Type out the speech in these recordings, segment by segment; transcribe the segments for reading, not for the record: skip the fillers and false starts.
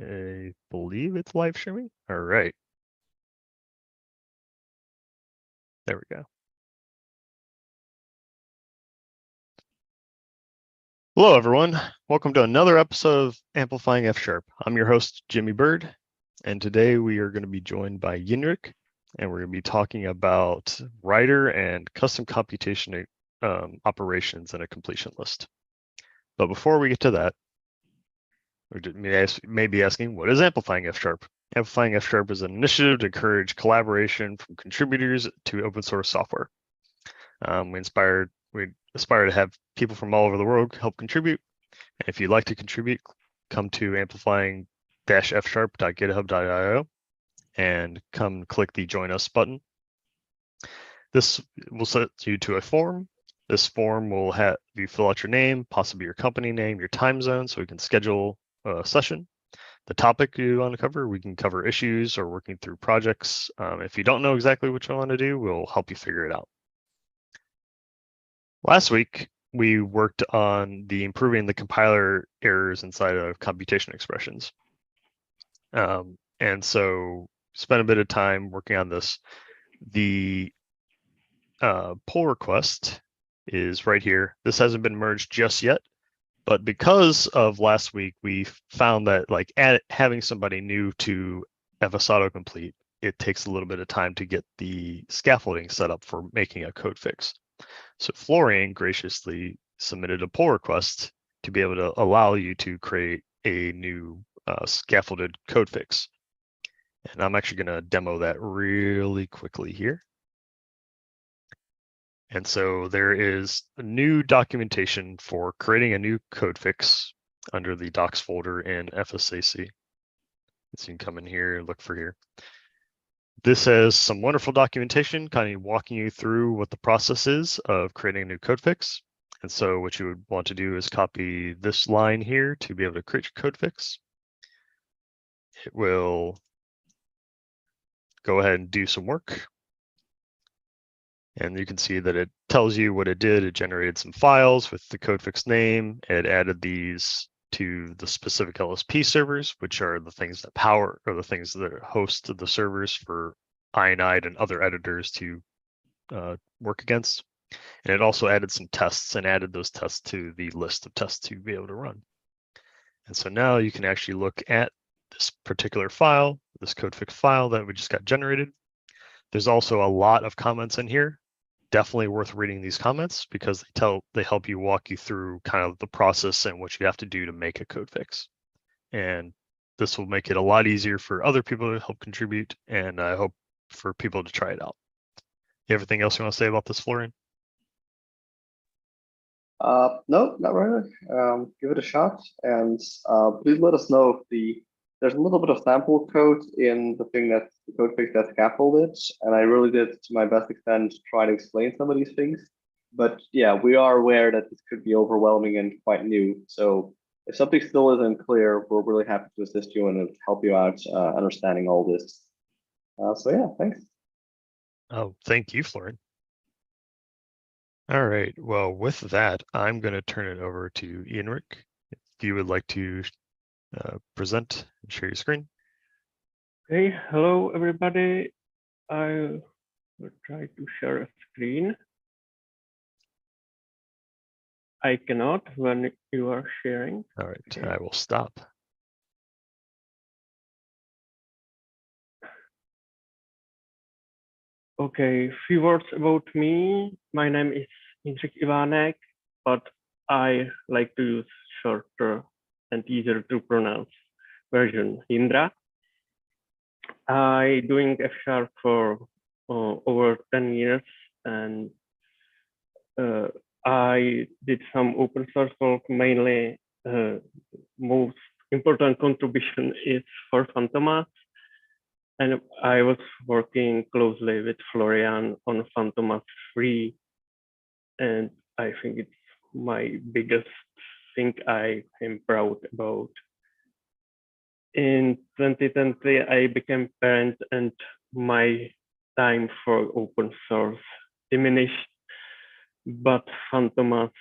I believe it's live streaming. All right. There we go. Hello, everyone. Welcome to another episode of Amplifying F Sharp. I'm your host, Jimmy Bird, and today we are going to be joined by Yinrik, and we're going to be talking about writer and custom computation operations in a completion list. But before we get to that, we may be asking, what is Amplifying F Sharp? Amplifying F Sharp is an initiative to encourage collaboration from contributors to open source software. We aspire to have people from all over the world help contribute. And if you'd like to contribute, come to amplifying-fsharp.github.io and come click the Join Us button. This will set you to a form. This form will have you fill out your name, possibly your company name, your time zone, so we can schedule a session. The topic you want to cover, we can cover issues or working through projects. If you don't know exactly what you want to do, we'll help you figure it out. Last week, we worked on improving the compiler errors inside of computation expressions. And so spent a bit of time working on this. The pull request is right here. This hasn't been merged just yet, but because of last week, we found that having somebody new to FS Autocomplete, it takes a little bit of time to get the scaffolding set up for making a code fix. So Florian graciously submitted a pull request to be able to allow you to create a new scaffolded code fix. And I'm actually going to demo that really quickly here. And so there is a new documentation for creating a new code fix under the docs folder in FSAC. So you can come in here, look for here. This has some wonderful documentation kind of walking you through what the process is of creating a new code fix. And so what you would want to do is copy this line here to be able to create your code fix. It will go ahead and do some work. And you can see that it tells you what it did. It generated some files with the code fix name. It added these to the specific LSP servers, which are the things that power or the things that host the servers for IONIDE and other editors to work against. And it also added some tests and added those tests to the list of tests to be able to run. And so now you can actually look at this particular file, this code fix file that we just got generated. There's also a lot of comments in here. Definitely worth reading these comments because they help you walk you through kind of the process and what you have to do to make a code fix. And this will make it a lot easier for other people to help contribute, and I hope for people to try it out. Everything else you want to say about this, Florian? No, not really. Give it a shot, and please let us know if there's a little bit of sample code in the code fix that's scaffolded, and I really did to my best extent try to explain some of these things. But yeah, we are aware that this could be overwhelming and quite new. So if something still isn't clear, we're really happy to assist you and help you out understanding all this. So yeah, thanks. Oh, thank you, Florian. All right, well, with that, I'm going to turn it over to Ianrik. If you would like to present and share your screen. Okay, hello everybody. I will try to share a screen. I cannot when you are sharing. All right, Okay. I will stop. Okay, few words about me. My name is Jindřich Ivánek, but I like to use shorter and easier to pronounce version Jindra. I doing F# for over 10 years, and I did some open source work. Mainly, most important contribution is for Fantomas, and I was working closely with Florian on Fantomas 3, and I think it's my biggest thing I am proud about. In 2020, I became parent, and my time for open source diminished, but Fantomas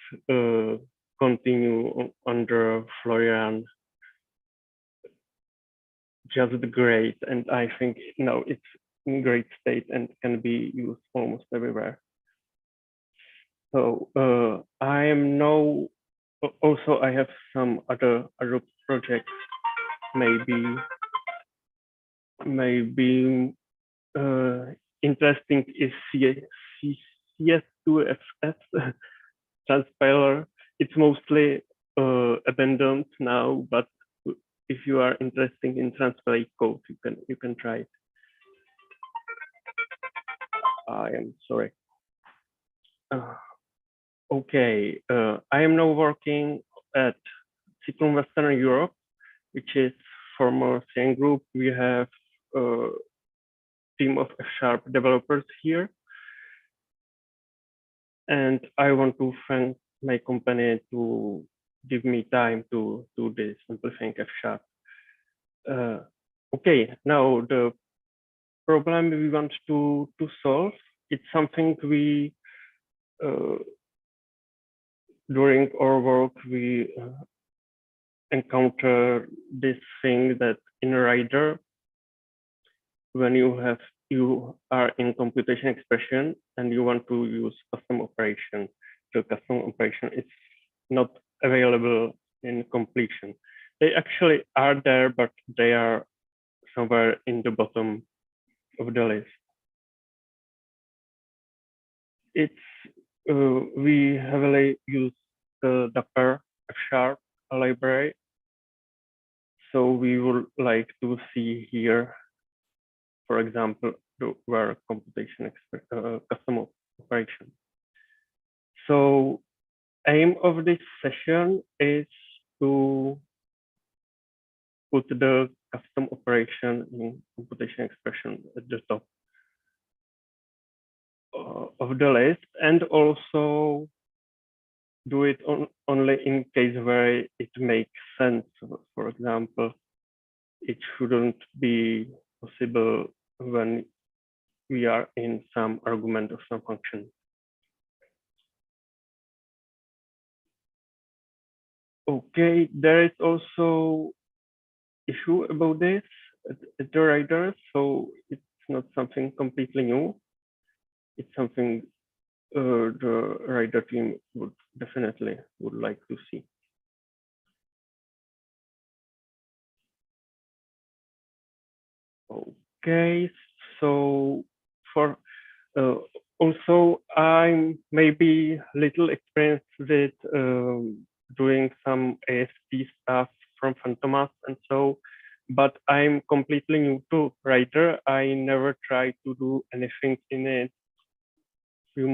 continue under Florian just great, and I think now it's in great state and can be used almost everywhere. So I am now also I have some other projects, maybe interesting is CS2FS transpiler. It's mostly abandoned now, but if you are interested in transpilate code, you can try it. I am sorry. Okay, I am now working at Cyclone Western Europe, which is former CN Group. We have a team of F# developers here. And I want to thank my company to give me time to do this simplifying F#. Okay, now the problem we want to solve, it's something we, during our work, we encounter this thing that in Rider, when you are in computation expression and you want to use custom operation, the custom operation is not available in completion. They actually are there, but they are somewhere in the bottom of the list. It's we heavily use the Dapper F# library. So we would like to see here, for example, where computation custom operation. So aim of this session is to put the custom operation in computation expression at the top of the list, and also do it only in case where it makes sense. For example, it shouldn't be possible when we are in some argument of some function. Okay, there is also issue about this at the Rider, so it's not something completely new. It's something the Rider team would definitely like to see. Okay, so for also I'm maybe little experienced with doing some AST stuff from Fantomas and so, but I'm completely new to Rider. I never tried to do anything in it few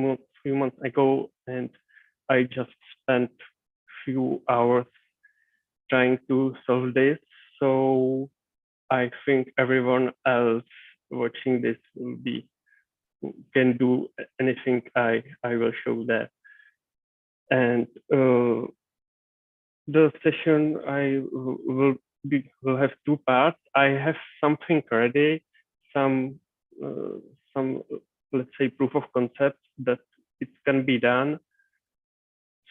months ago, and I just spent few hours trying to solve this. So I think everyone else watching this can do anything I will show there. And the session will have two parts. I have something ready, some let's say proof of concept that it can be done.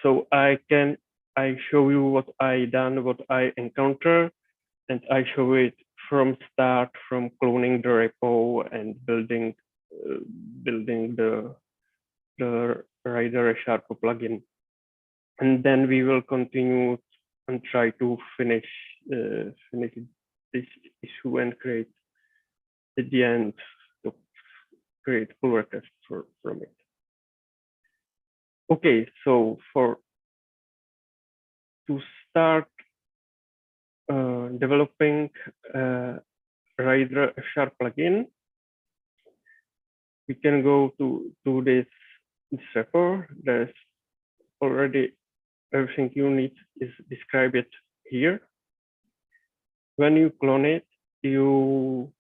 So I show you what I done, what I encounter, and I show it from start, from cloning the repo and building the Rider Sharp plugin. And then we will continue and try to finish this issue and create at the end to create pull requests from it. Okay, so to start developing Rider F# plugin, we can go to this repo. There's already everything you need is describe it here. When you clone it, you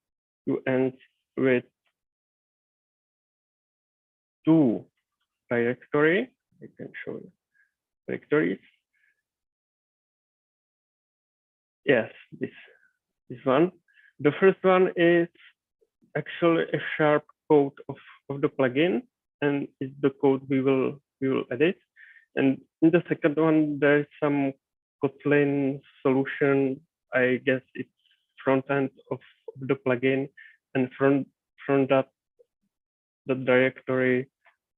end with two directory. I can show you directories. Yes, this one. The first one is actually F# code of the plugin, and is the code we will edit. And in the second one, there is some Kotlin solution. I guess it's front end of the plugin, and from that the directory,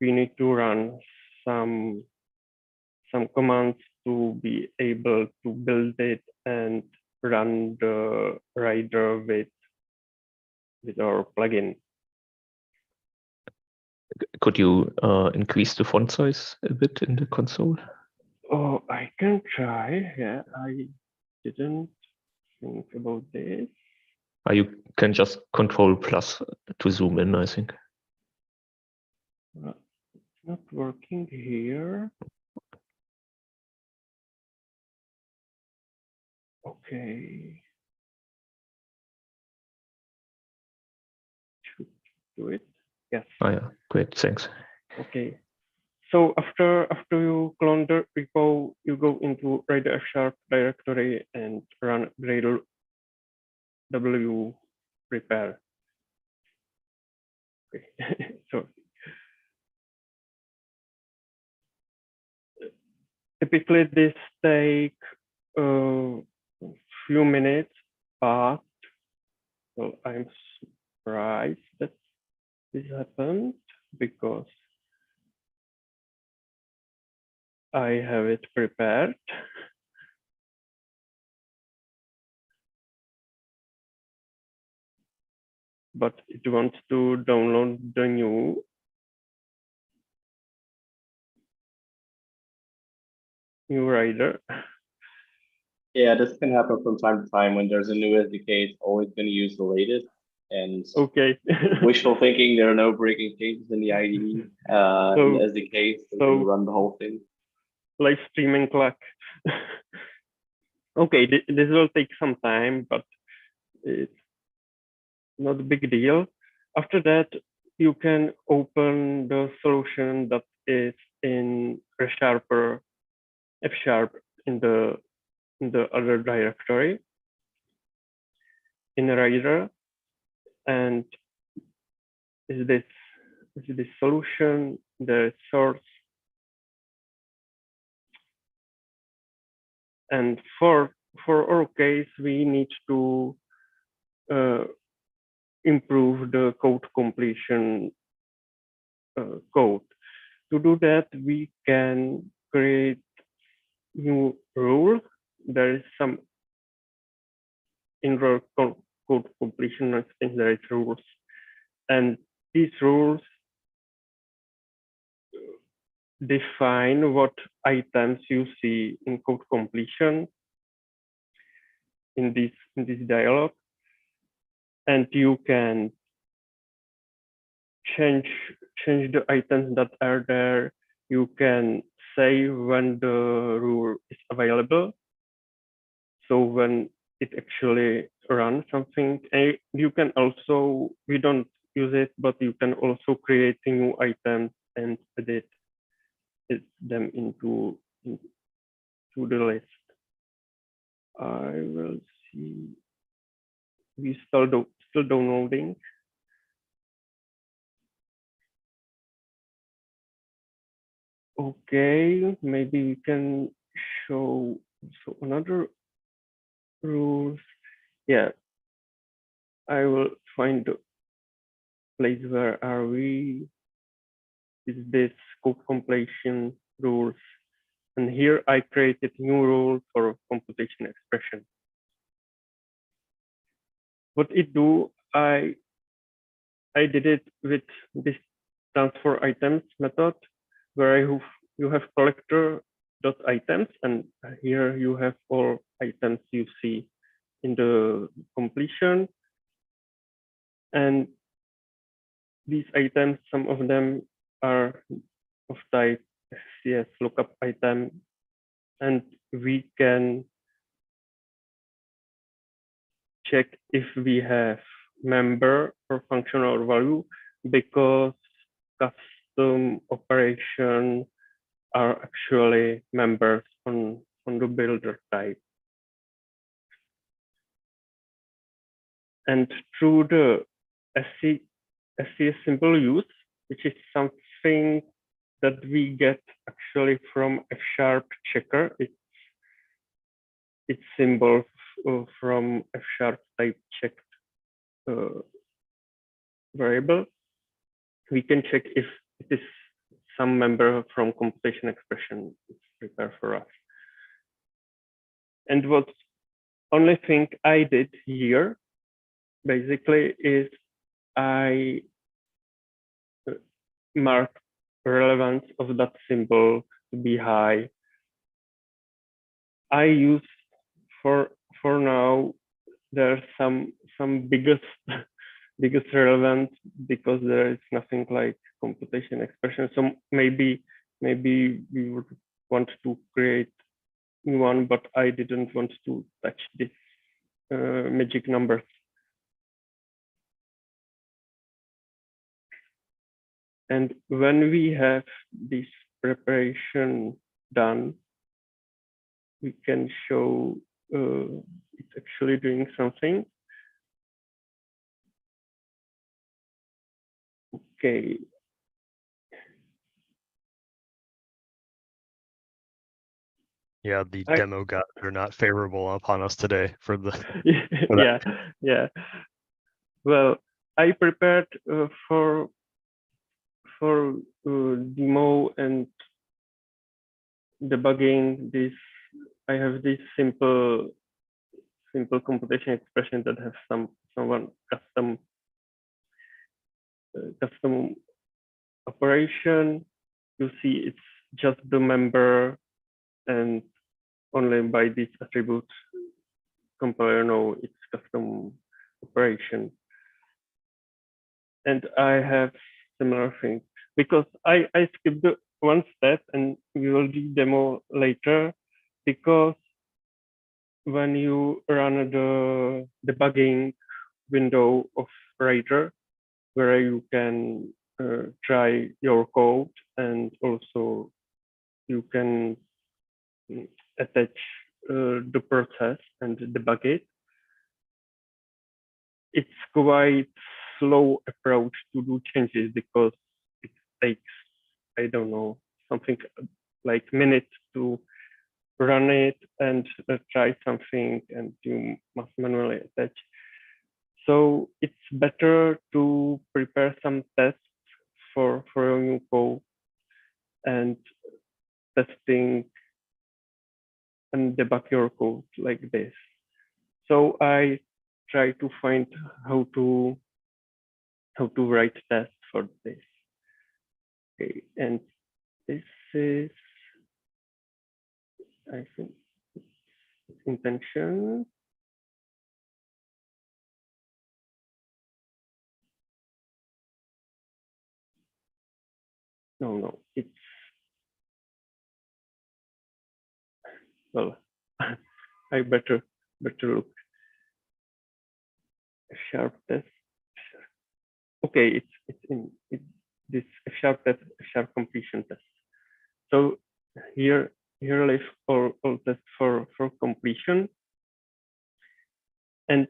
we need to run some commands to be able to build it and run the rider with our plugin. Could you increase the font size a bit in the console? Oh, I can try. Yeah, I didn't think about this. You can just Control+ to zoom in, I think. It's not working here. Okay. Should do it. Yes. Oh yeah, great, thanks. Okay. So after you clone the repo, you go into rider F# directory and run gradle w repair. Okay. So typically this take a few minutes, but well, I'm surprised that this happened because I have it prepared. But it wants to download the new rider. Yeah, this can happen from time to time when there's a new SDK. It's always going to use the latest. And Okay. wishful thinking, there are no breaking changes in the IDE, in the SDK, so you run the whole thing. Live streaming clock. Okay, this will take some time, but it's not a big deal. After that, you can open the solution that is in F# in the other directory in rider, and is this solution the source? And for our case, we need to improve the code completion code. To do that, we can create new rule. There is some inner code completion, I think there is rules, and these rules define what items you see in code completion in this dialog, and you can change the items that are there. You can say when the rule is available, so when it actually runs something. And you can also, we don't use it, but you can also create new items and edit them into the list. I will see. We still downloading. Okay, maybe we can show another rules. Yeah, I will find the place where are we. Is this code completion rules? And here I created new rule for computation expression. What it do, I did it with this transfer items method, where you have collector.items, and here you have all items you see in the completion. And these items, some of them are of type SCS lookup item, and we can check if we have member or functional value, because custom operations are actually members on the builder type. And through the SCS simple use, which is something that we get actually from F# checker, it's symbol from F# type checked variable, we can check if it is some member from computation expression is prepared for us. And what only thing I did here basically is I mark relevance of that symbol to be high. I use for now there's some biggest relevance because there is nothing like computation expression. So maybe we would want to create new one, but I didn't want to touch this magic numbers. And when we have this preparation done, we can show it's actually doing something. Okay. Yeah, the demo gods are not favorable upon us today for the. Yeah. Well, I prepared for demo and debugging this. I have this simple computation expression that has some custom operation. You see, it's just the member, and only by this attribute compiler know its custom operation. And I have similar thing because I skipped one step, and we will do demo later, because when you run the debugging window of Rider, where you can try your code, and also you can attach the process and debug it. It's quite slow approach to do changes because it takes, I don't know, something like minutes to run it and try something, and you must manually attach. So it's better to prepare some tests for your new code and testing and debug your code like this. So I try to find how to write tests for this. Okay, and this is, I think, intention. No, it's, well, I better look. F# test. Okay, it's in this F# test, F# completion test. So here live all tests for completion, and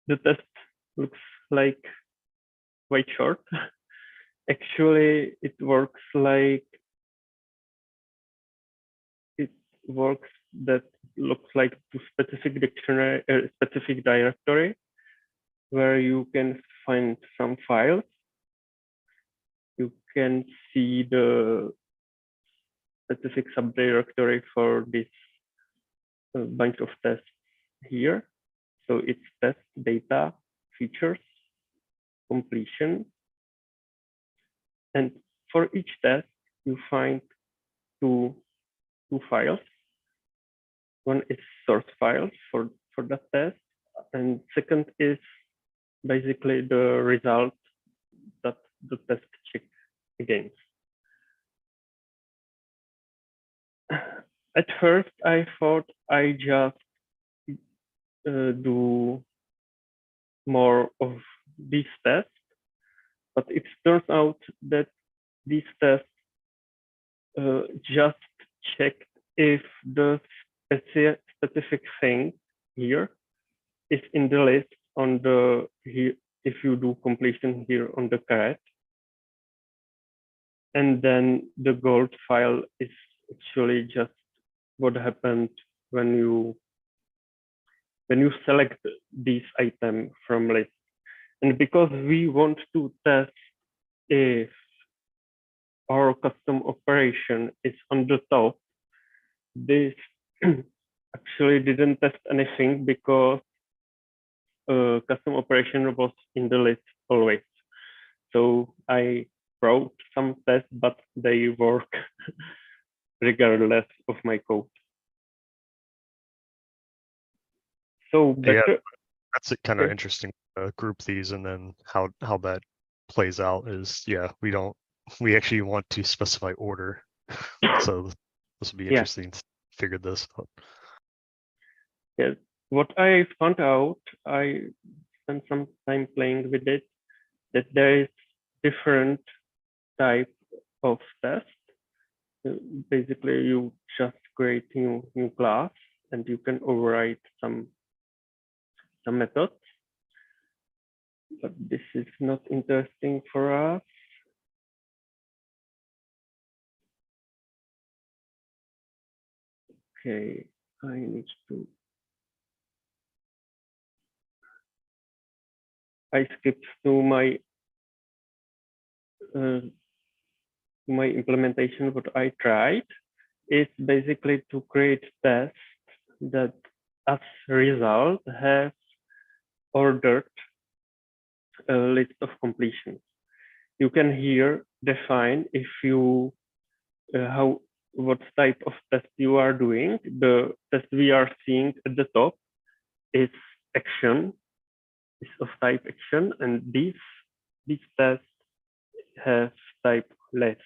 the test looks like quite short. Actually, it works that looks like to specific dictionary, specific directory, where you can find some files. You can see the specific subdirectory for this bunch of tests here. So it's test data features completion, and for each test you find two files. One is source files for that test, and second is basically the result that the test check against. At first, I thought I just do more of these tests, but it turns out that these tests just check if the specific thing here is in the list on the here. If you do completion here on the caret, and then the gold file is actually just what happened when you when you select this item from list. And because we want to test if our custom operation is on the top, this actually didn't test anything because custom operation was in the list always. So I wrote some tests, but they work regardless of my code. So better. Yeah, that's kind of Okay. interesting. Group these and then how that plays out is, yeah, we actually want to specify order. So this will be Yeah. interesting to figure this out. Yes. What I found out, I spent some time playing with it, that there is different type of test. Basically, you just create new class and you can override some methods. But this is not interesting for us. Okay, I need to. I skipped to my implementation. What I tried is basically to create tests that, as a result, have ordered a list of completions. You can here define if you what type of test you are doing. The test we are seeing at the top is action, is of type action, and these tests have type list.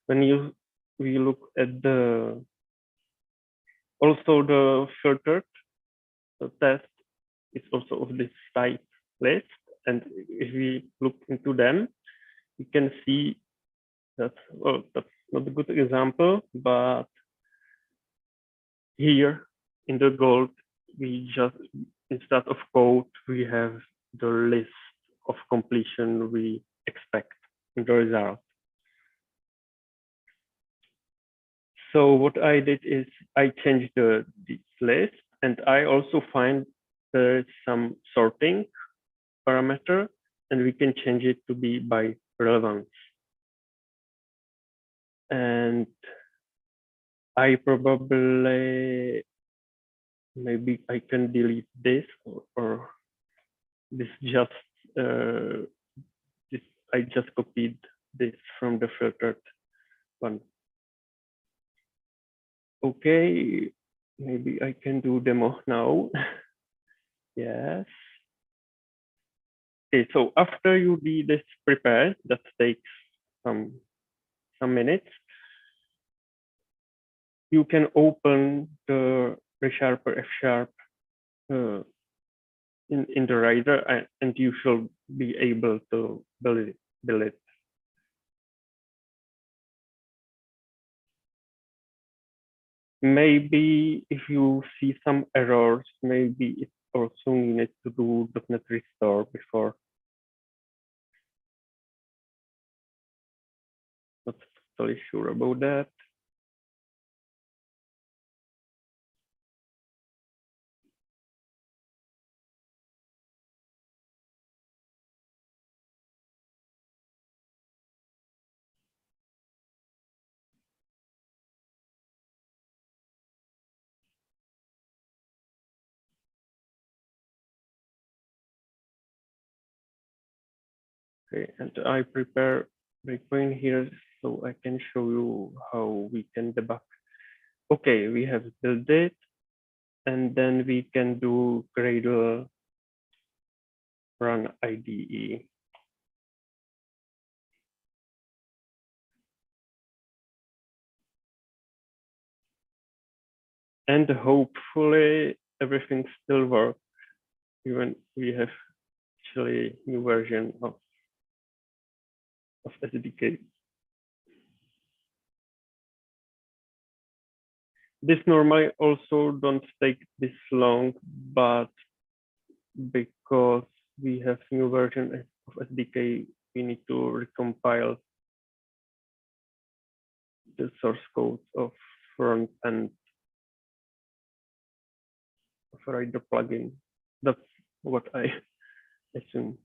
When we look at the filtered test is also of this type list, and if we look into them, we can see that, well, that's not a good example, but here in the gold, we just, instead of code, we have the list of completion we expect in the result. So what I did is I changed this list, and I also find there is some sorting parameter, and we can change it to be by relevance. And I probably, maybe I can delete this, or this just, I just copied this from the filtered one. Okay, maybe I can do demo now. Yes. Okay, so after you do this prepare, that takes some minutes, you can open the ReSharper F# in the writer, and you should be able to build it. Maybe if you see some errors, maybe it also needed to do .NET Restore before. Not totally sure about that. Okay, and I prepare breakpoint here so I can show you how we can debug. Okay, we have built it, and then we can do Gradle run IDE. And hopefully everything still works, even we have actually new version of SDK. This normally also don't take this long, but because we have new version of SDK, we need to recompile the source code of front end of Rider plugin. That's what I assume.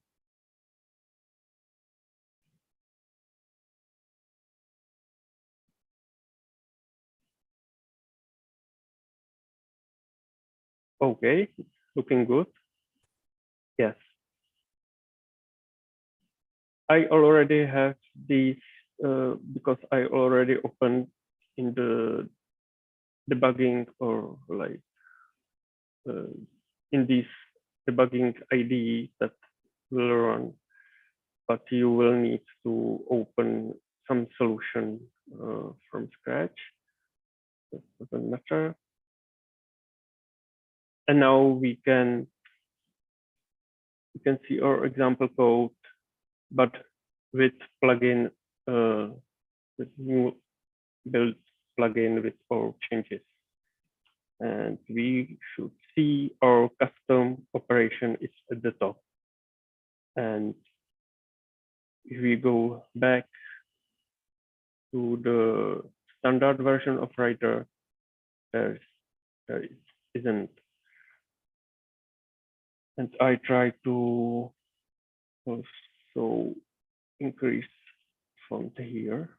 Okay, looking good. Yes. I already have these because I already opened in the debugging or like in this debugging IDE that will run, but you will need to open some solution from scratch. That doesn't matter. And now we can see our example code, but with plugin, with new build plugin with our changes. And we should see our custom operation is at the top. And if we go back to the standard version of Rider, there isn't. And I try to also increase font here.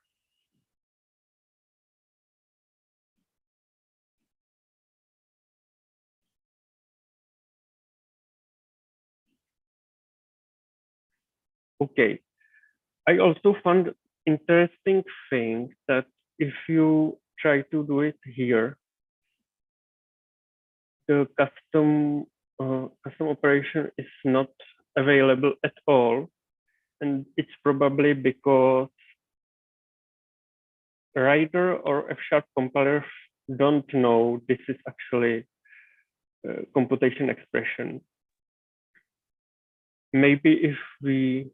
Okay, I also found interesting thing that if you try to do it here, the custom operation is not available at all, and it's probably because Rider or F# compilers don't know this is actually a computation expression. Maybe if we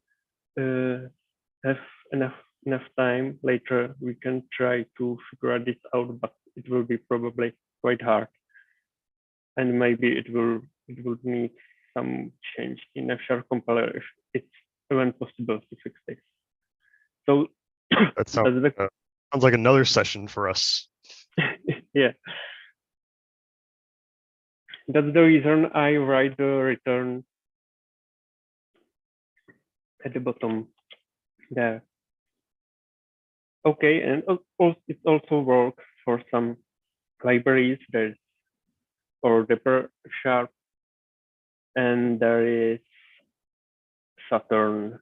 have enough time later, we can try to figure this out, but it will be probably quite hard, and maybe it will need some change in F# compiler if it's even possible to fix this. So That sounds like another session for us. yeah, that's the reason I write the return at the bottom there. Okay, and it also works for some libraries. There's for Dapper Sharp, and there is Saturn.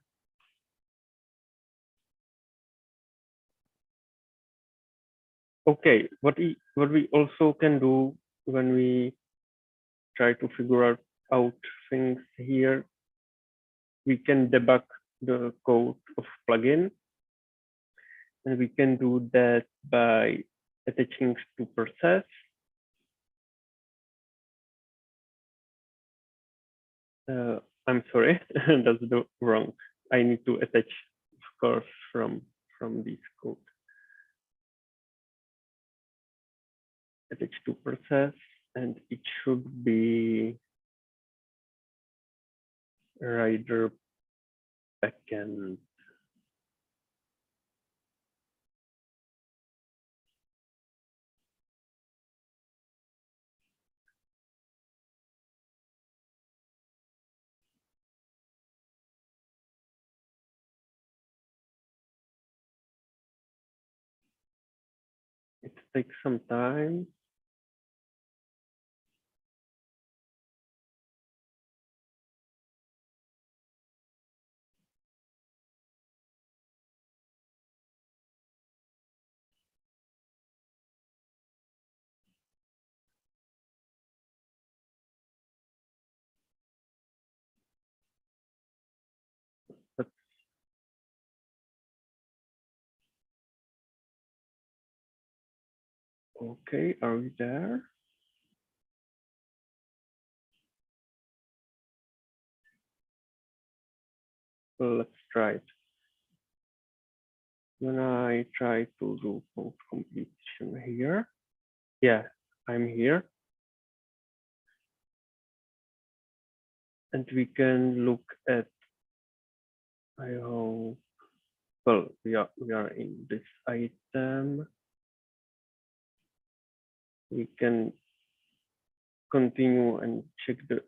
Okay, what we also can do when we try to figure out things here, we can debug the code of plugin, and we can do that by attaching to process. I'm sorry, that's the wrong. I need to attach, of course, from this code. Attach to process, and it should be Rider backend. It takes some time. But okay, are we there? Well, let's try it. When I try to do code completion here, yeah, I'm here. And we can look at, I hope, well, we are in this item. We can continue and check the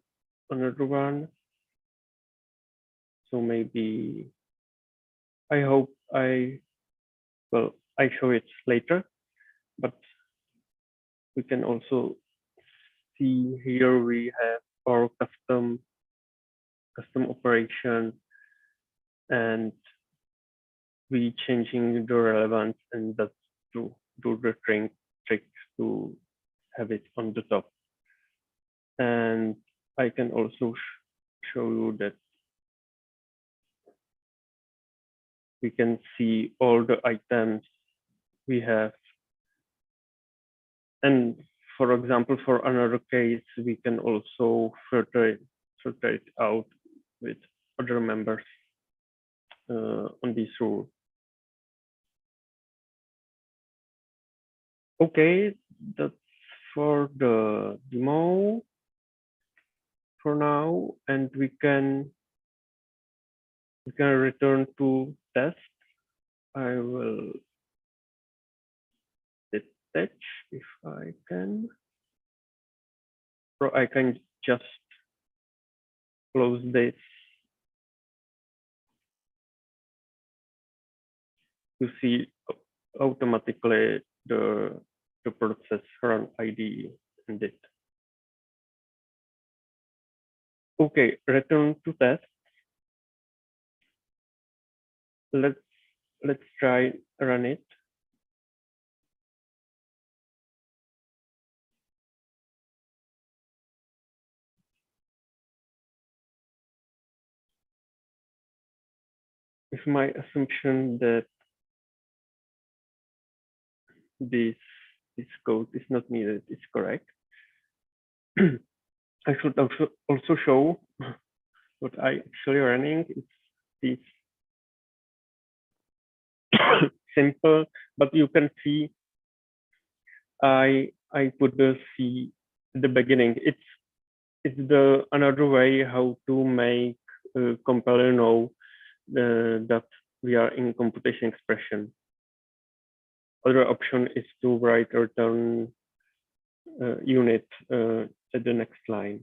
another one. So maybe I hope I show it later, but we can also see here we have our custom operation, and we changing the relevance, and that's to do the trick to have it on the top. And I can also show you that we can see all the items we have. And for example, for another case, we can also filter it out with other members on this rule. Okay, that's for the demo for now, and we can return to test. I will detach if I can. So I can just close this. You see automatically the process run ID and it. Okay, return to test. Let's try run it. If my assumption that this code is not needed is correct, I should also show what I actually running. It's this simple, but you can see I put the C at the beginning. It's the another way how to make a compiler know that we are in computation expression. Other option is to write return unit at the next line,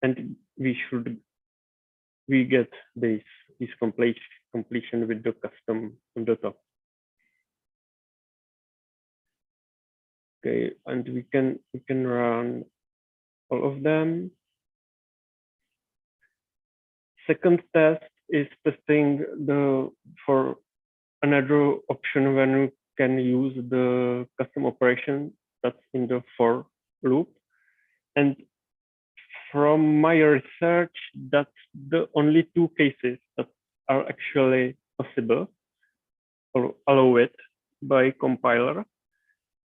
and we get this completion with the custom on the top. Okay, and we can run all of them. Second test is testing for another option when we can use the custom operation that's in the for loop. And from my research, that's the only two cases that are actually possible or allow it by compiler.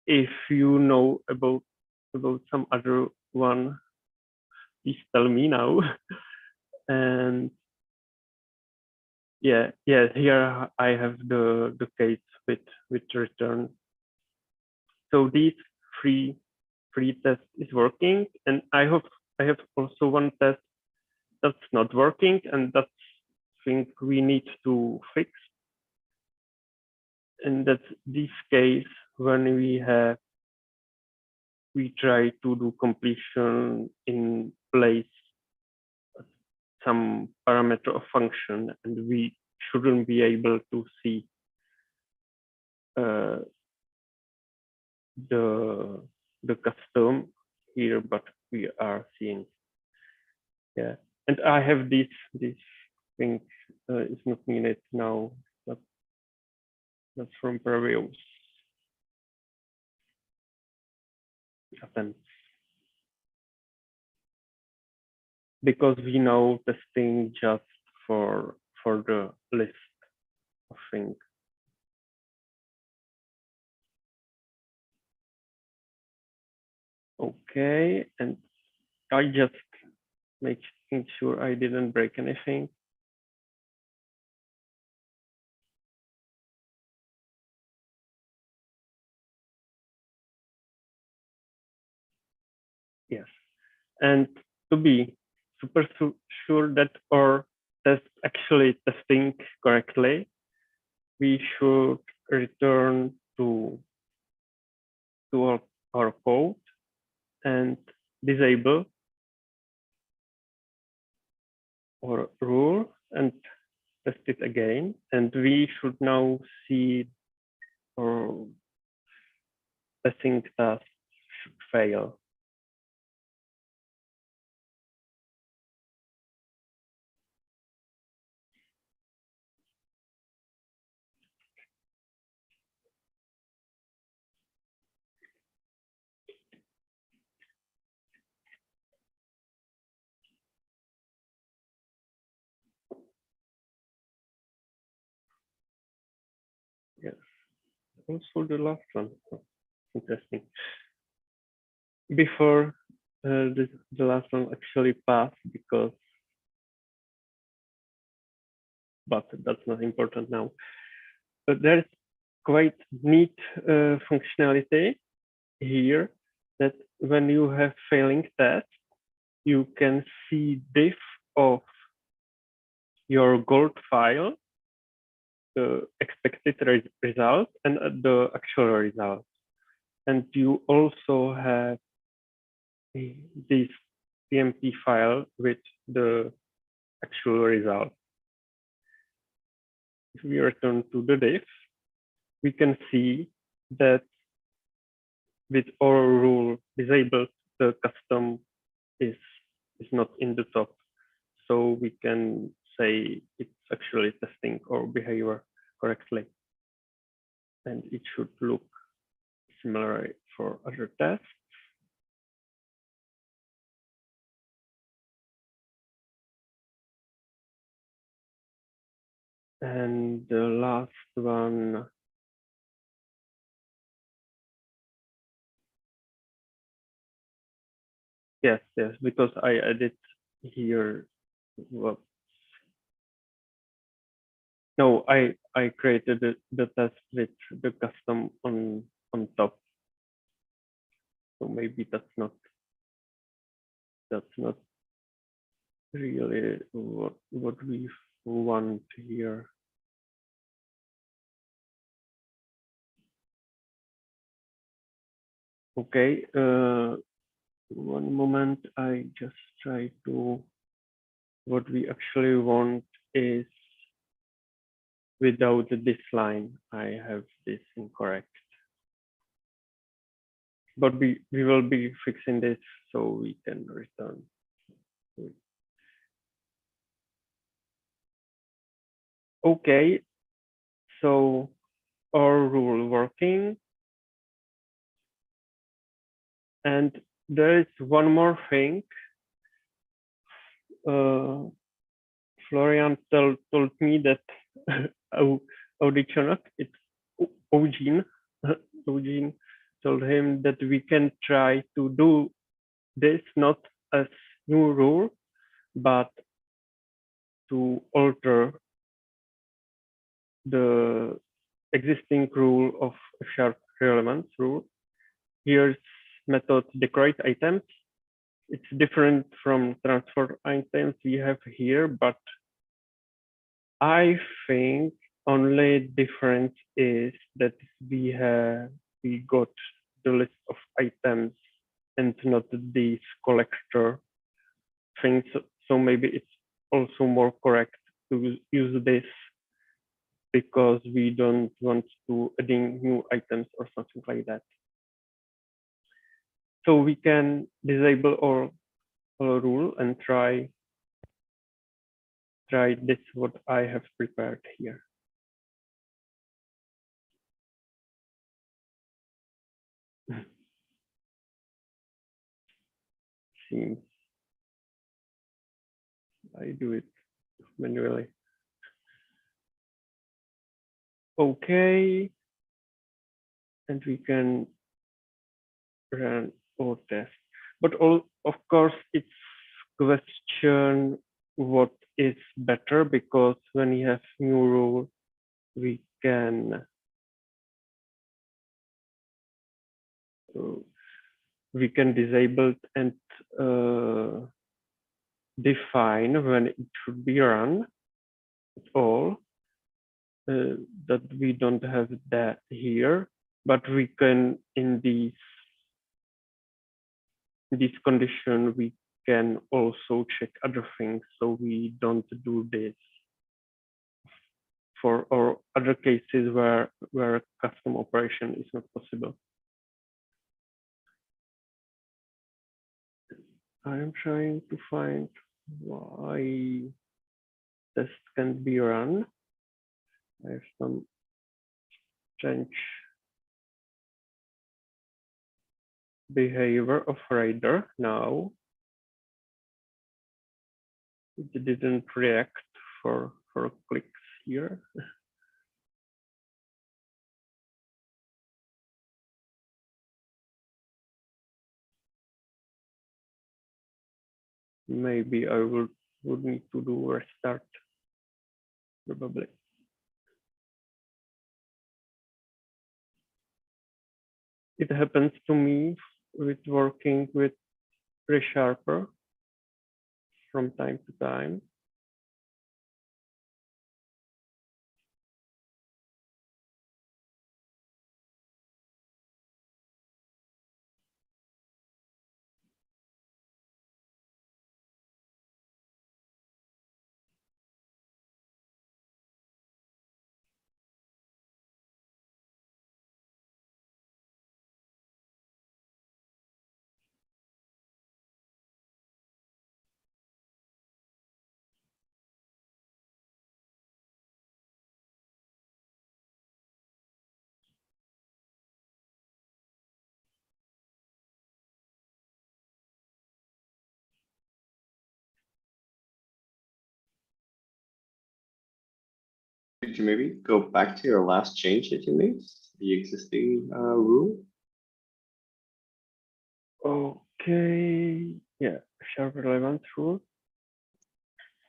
If you know about some other one, please tell me now. And yeah, here I have the case with return. So these three tests is working, and I have also one test that's not working, and that's thing we need to fix. And that's this case when we try to do completion in place some parameter of function, and we shouldn't be able to see the custom here, but we are seeing. Yeah, and I have this thing is not needed now, but that's from previous attempts. Because we know testing just for the list of things. Okay, and I just making sure I didn't break anything. Yes, and to be super sure that our test actually testing correctly, we should return to our code and disable our rule and test it again. And we should now see our testing task should fail. Yes, also the last one. Interesting. Before the last one actually passed because, but that's not important now. But there's quite neat functionality here that when you have failing tests, you can see diff of your gold file, the expected result, and the actual result. And you also have this PMP file with the actual result. If we return to the diff, we can see that with our rule disabled, the custom is not in the top. So we can say it's actually testing our behavior correctly. And it should look similar for other tests. And the last one, yes, because I added here. Well, no, I created the test with the custom on top. So maybe that's not really what we want here. Okay, one moment. I just try to. What we actually want is without this line. I have this incorrect. But we will be fixing this so we can return. Okay, so our rule working. And there is one more thing. Florian told me that Auditionok, it's Eugene told him that we can try to do this not as new rule, but to alter the existing rule of sharp relevance rule. Here's method decorate items. It's different from transfer items we have here, but I think only difference is that we got the list of items and not these collector things. So maybe it's also more correct to use this because we don't want to adding new items or something like that. So we can disable our rule and try this what I have prepared here. Seems I do it manually. Okay, and we can run our test. But of course, it's question what is better, because when we have new rule, we can disable it and define when it should be run at all. That we don't have that here, but we can in these this condition, we can also check other things, so we don't do this for or other cases where custom operation is not possible. I am trying to find why test can be run. I have some strange behavior of Rider now. It didn't react for clicks here. Maybe I would need to do a restart, probably. It happens to me with working with ReSharper from time to time. Could you maybe go back to your last change that you made, the existing rule? Okay, yeah, sharp relevance rule.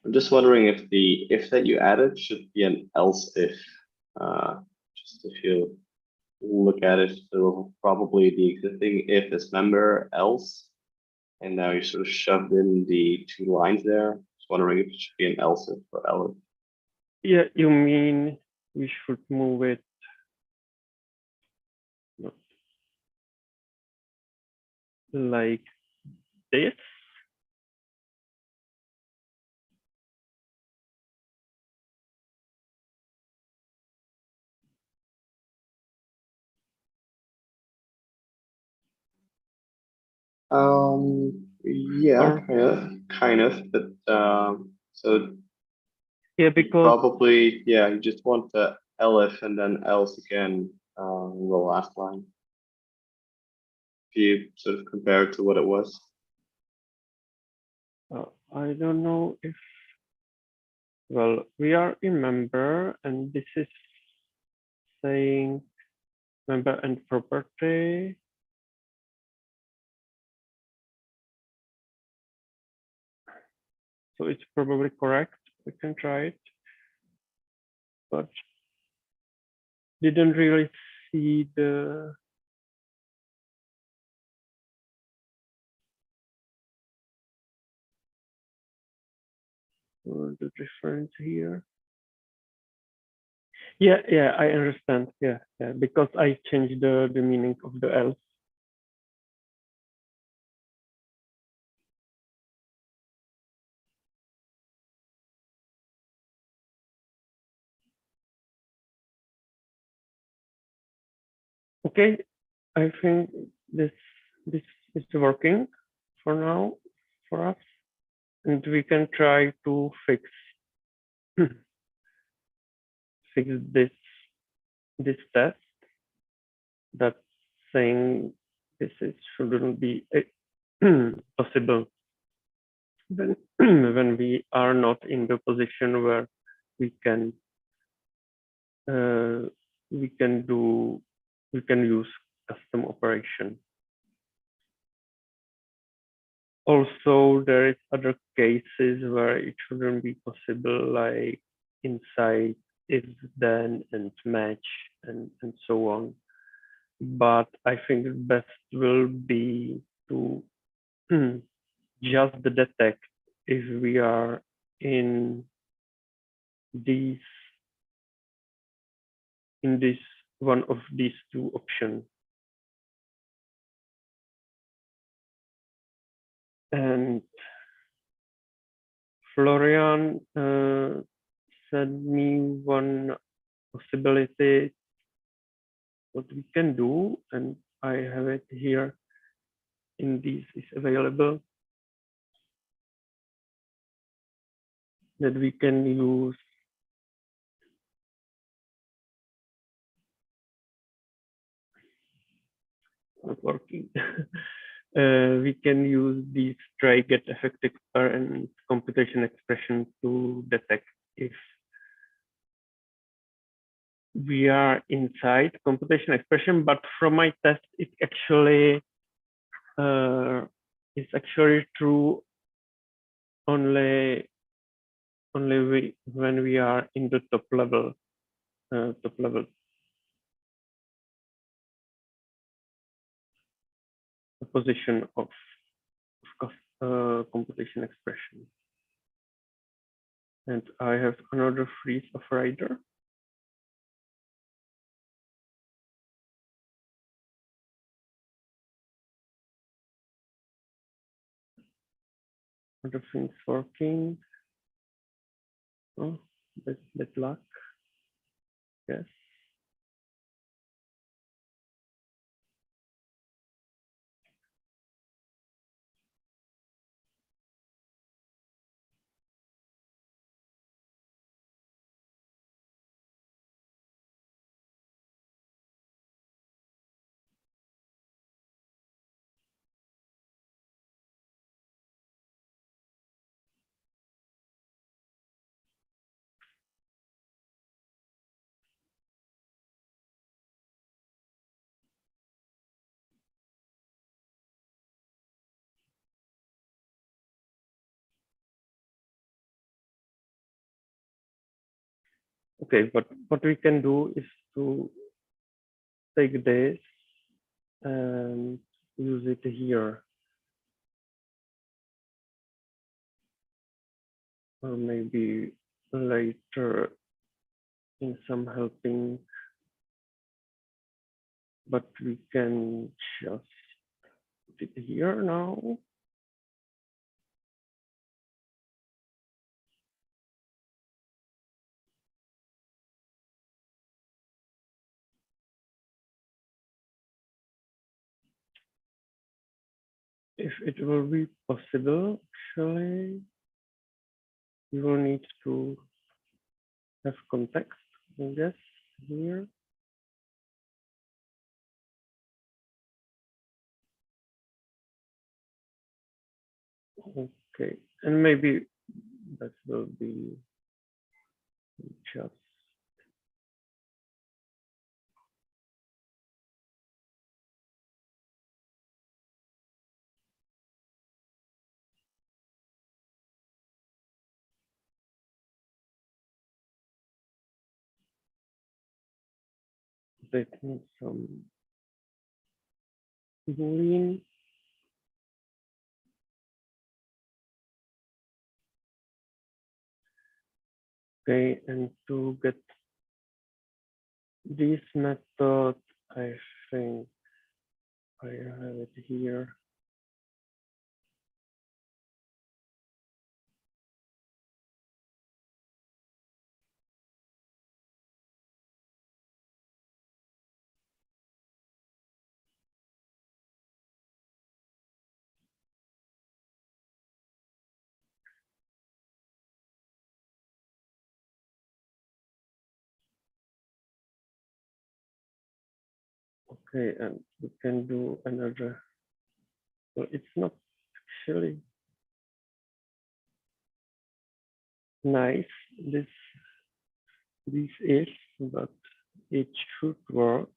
I'm just wondering if the if that you added should be an else if. Just if you look at it, so probably the existing if is member else, and now you sort of shoved in the 2 lines there. Just wondering if it should be an else if or else. Yeah, you mean we should move it like this? Yeah, kind of, but so Yeah, because probably, yeah, you just want the elif and then else again in the last line. If you sort of compare it to what it was. I don't know if, well, we are in member, and this is saying member and property. So it's probably correct. We can try it, but didn't really see the difference here. Yeah, I understand. Yeah, because I changed the meaning of the else. Okay, I think this is working for now for us, and we can try to fix this test that's saying this shouldn't be possible when when we are not in the position where we can use custom operation. Also, there is other cases where it shouldn't be possible, like inside if then and match and so on. But I think the best will be to just detect if we are in this one of these 2 options. Florian sent me one possibility what we can do, and I have it here in this is available, that we can use not working. We can use these try get effective and computation expression to detect if we are inside computation expression, but from my test, it actually is actually true only when we are in the top level position of computation expression. And I have another freeze of rider. Everything's working. Oh, bad luck. Yes. Okay, but what we can do is to take this and use it here. Or maybe later in some helping, but we can just put it here now. If it will be possible, actually, we will need to have context, I guess, here. Okay, and maybe that will be just that needs some boolean. Okay, and to get this method, I think I have it here. Okay, and we can do another. Well, it's not actually nice, this is, but it should work.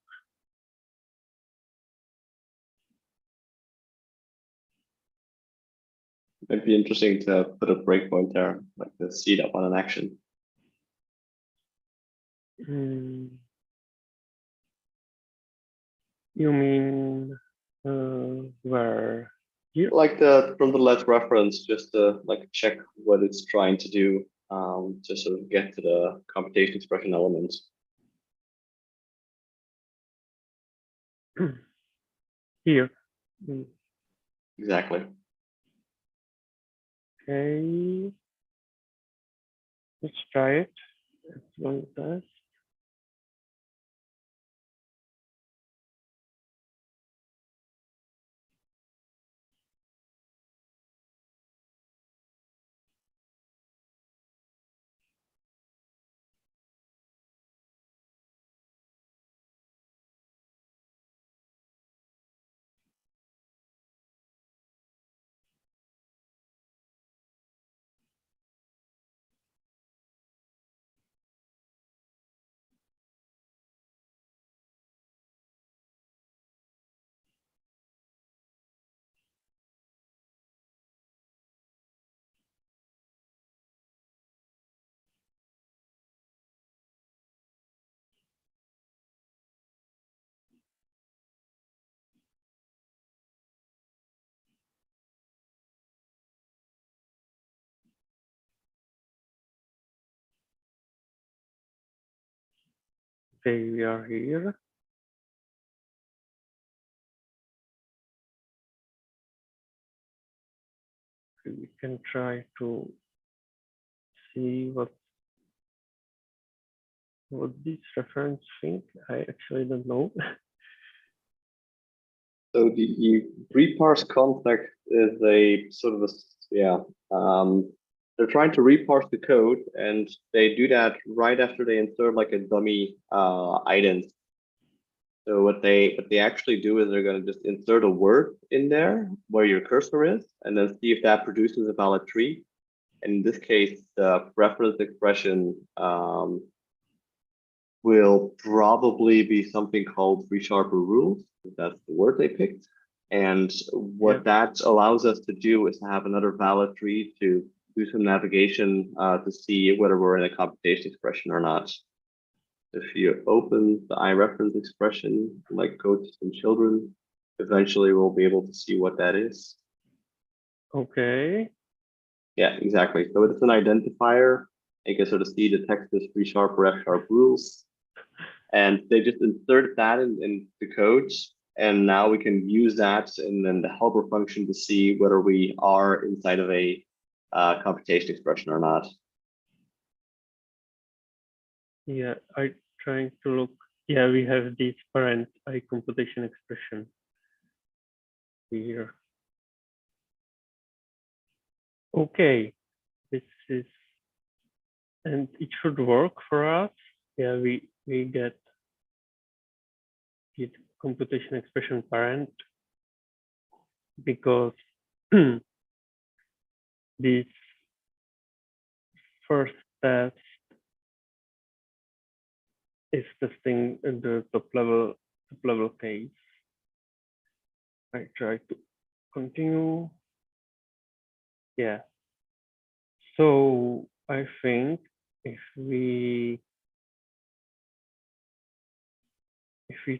It'd be interesting to put a breakpoint there, like to speed up on an action. You mean where here? Like from the let reference, just to like check what it's trying to do, to sort of get to the computation expression elements. Here. Exactly. Okay. Let's try it. It's one test. Okay, we are here. We can try to see what this reference think. I actually don't know. So the reparse context is a sort of they're trying to reparse the code, and they do that right after they insert like a dummy ident. So what they actually do is they're going to just insert a word in there where your cursor is, and then see if that produces a valid tree. And in this case, the reference expression will probably be something called resharper rules. That's the word they picked. And what that allows us to do is to have another valid tree to do some navigation to see whether we're in a computation expression or not. If you open the iReference expression, like code system children, eventually we'll be able to see what that is. Okay. Yeah, exactly. So it's an identifier. You can sort of see the text is resharper F# rules. And they just insert that in the codes. And now we can use that and then the helper function to see whether we are inside of a computation expression or not. Yeah, I'm trying to look. Yeah, we have this parent I computation expression here. Okay, this is, and it should work for us. Yeah, we get the computation expression parent because this first test is testing in the top level case. I try to continue. Yeah. So I think if we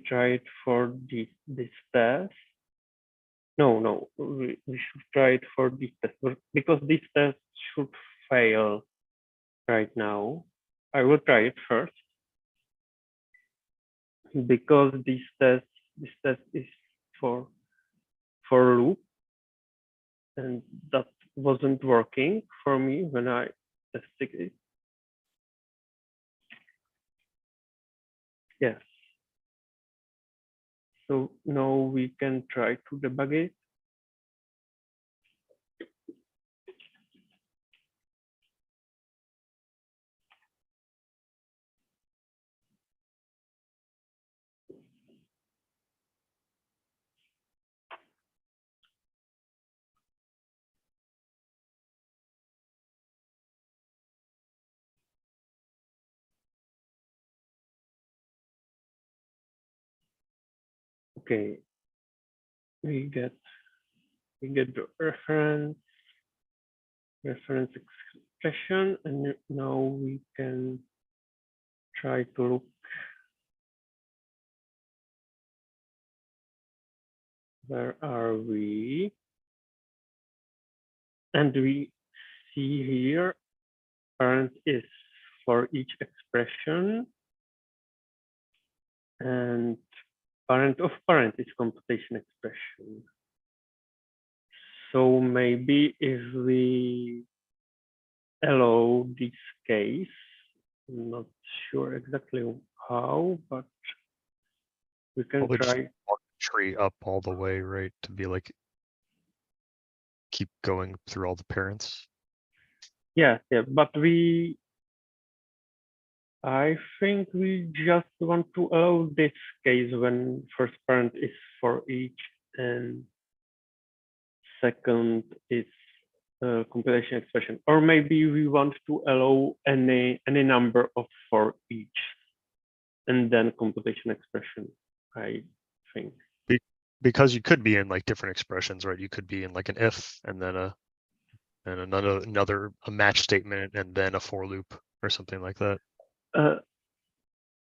try it for this test, no, we should try it for this test because this test should fail right now. I will try it first because this test is for loop, and that wasn't working for me when I tested it. Yes. So now we can try to debug it. Okay, we get the reference expression, and now we can try to look where are we, and we see here parent is for each expression, and parent of parent is computation expression. So maybe if we allow this case. I'm not sure exactly how, but we can Probably just try. walk the tree up all the way, right? To be like, keep going through all the parents. Yeah, but I think we just want to allow this case when first parent is for each and second is compilation expression, or maybe we want to allow any number of for each and then computation expression, I think. Because you could be in like different expressions, right? You could be in like an if and then another match statement and then a for loop or something like that.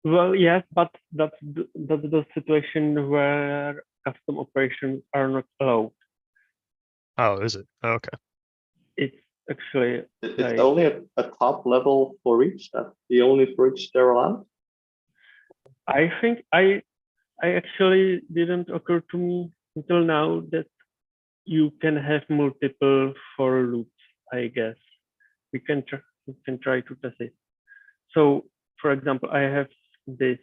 Well, yes, but that's the situation where custom operations are not allowed. Oh, is it? Oh, okay. It's actually It's like, only a top level for each. That's the only for each they're allowed. I think I actually didn't occur to me until now that you can have multiple for loops. I guess we can try to test it. So, for example, I have this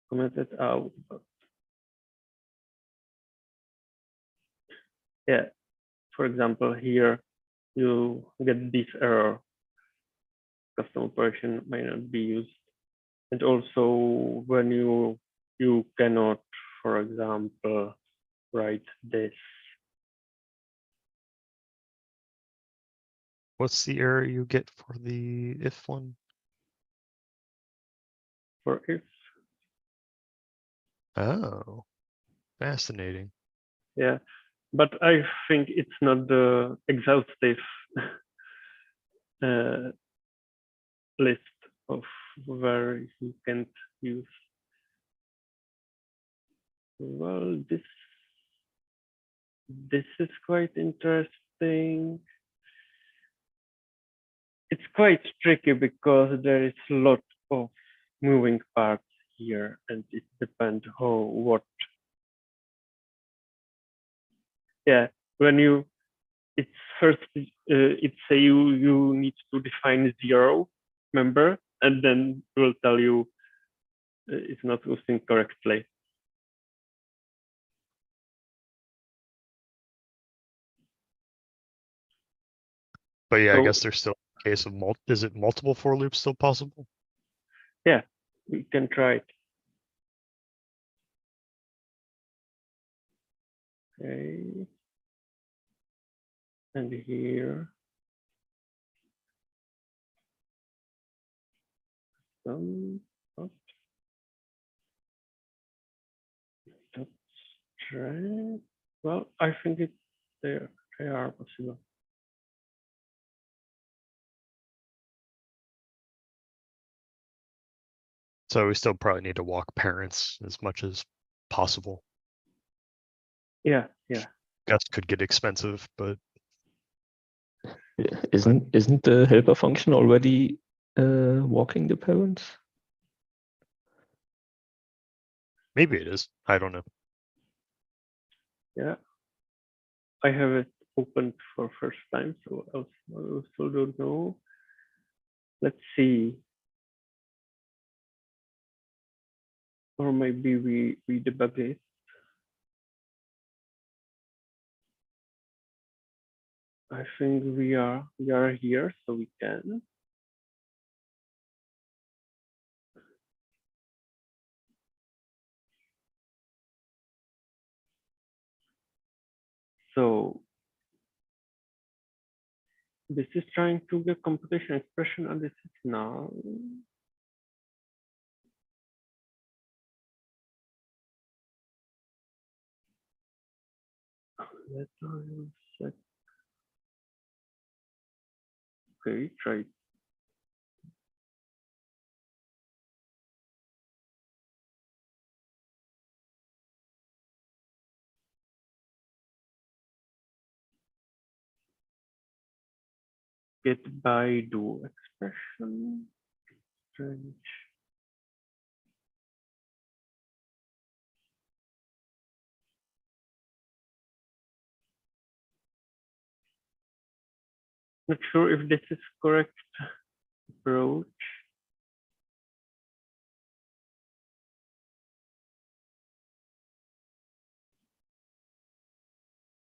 commented out. Yeah, for example, here you get this error. Custom operation may not be used. And also when you cannot, for example, write this. What's the error you get for the if one? For if, Oh, fascinating. yeah, but I think it's not the exhaustive list of where you can't use. Well, this is quite interesting. It's quite tricky because there is a lot of moving parts here, and it depends what. Yeah, when you it's first it say you need to define 0, remember, and then it will tell you it's not using correctly. But yeah, I So, guess there's still a case of is it multiple for loops still possible? yeah, we can try it. Okay. And here some try. Well, I think they are possible. So we still probably need to walk parents as much as possible. Yeah. Guess could get expensive, but Isn't the helper function already walking the parents? maybe it is. I don't know. Yeah. I have it opened for first time, so I still don't know. Let's see. Or maybe we debug it. I think we are here, so we can. So this is trying to get computation expression, and this is now. Let us check. Okay, try. Get by do expression. Strange. Not sure if this is correct approach.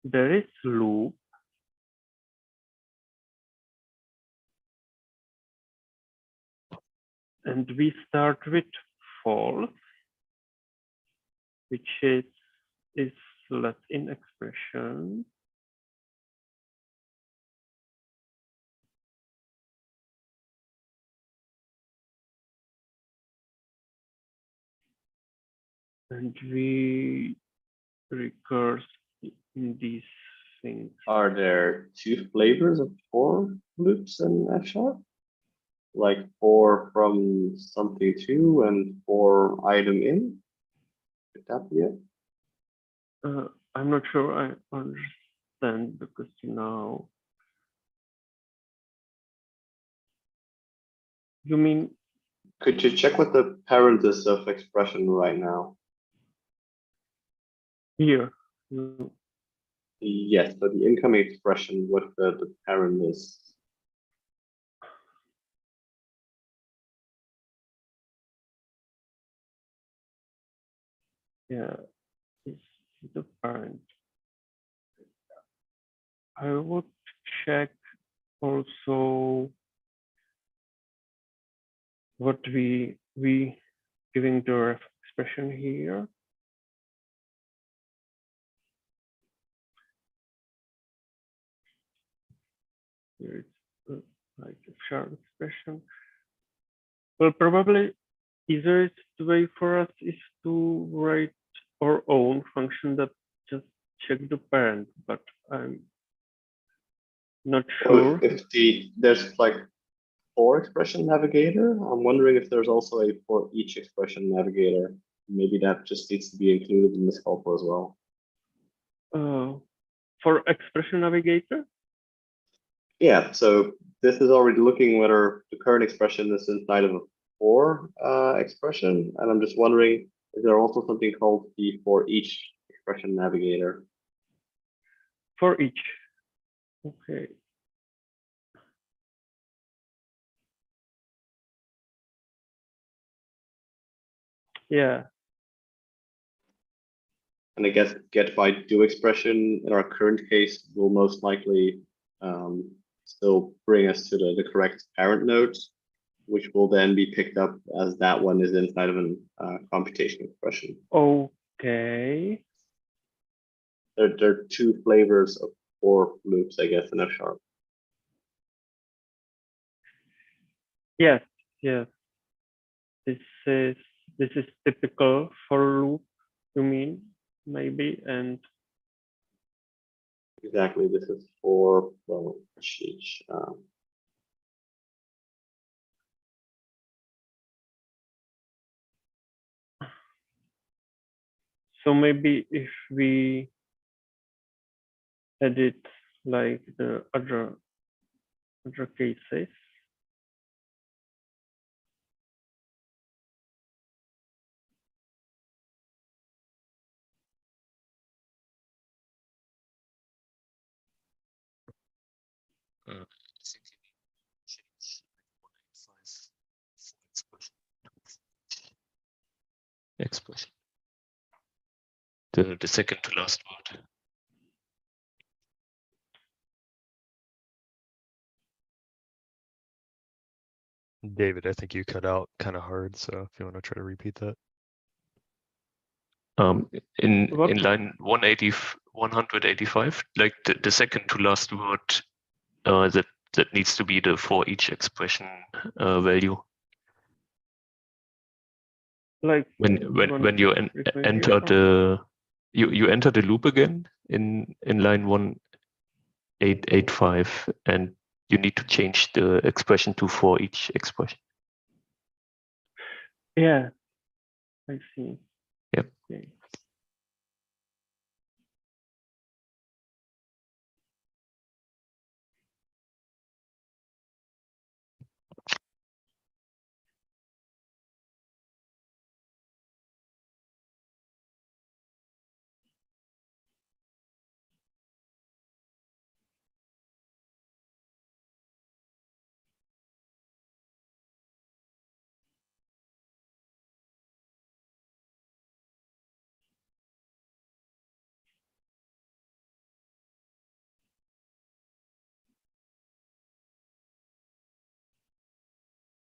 There is loop. And we start with false, which is let in expression. And we recurse in these things. Are there two flavors of for loops in F#? Like for from something to and for item in? Could that be it? I'm not sure I understand because now you mean Could you check what the parent is of expression right now? here? No. Yes, so the incoming expression, what the parent is. Yeah, it's the parent. I would check also what we giving the ref expression here. Here it's like a shared expression. Well, probably easiest way for us is to write our own function that just check the parent, but I'm not sure. If there's like for expression navigator, I'm wondering if there's also a for each expression navigator. Maybe that just needs to be included in this helper as well. For expression navigator? Yeah, so this is already looking whether the current expression is inside of a for expression, and I'm just wondering, is there also something called the for each expression navigator? For each. Okay. Yeah. And I guess get by do expression in our current case will most likely still bring us to the correct parent node, which will then be picked up as that one is inside of an computation expression. Okay. There are two flavors of for loops, I guess, in F#. Yes, yes. This is typical for loop, you mean, maybe, and Exactly, this is for, well, each. so maybe if we edit like the other cases. Expression. The second to last word. David, I think you cut out kind of hard, so if you want to try to repeat that. In What? line 185, like the second to last word, that needs to be the for each expression value. Like When you enter the you enter the loop again in line 1885, and you need to change the expression to for each expression. Yeah, I see. Yep. Okay.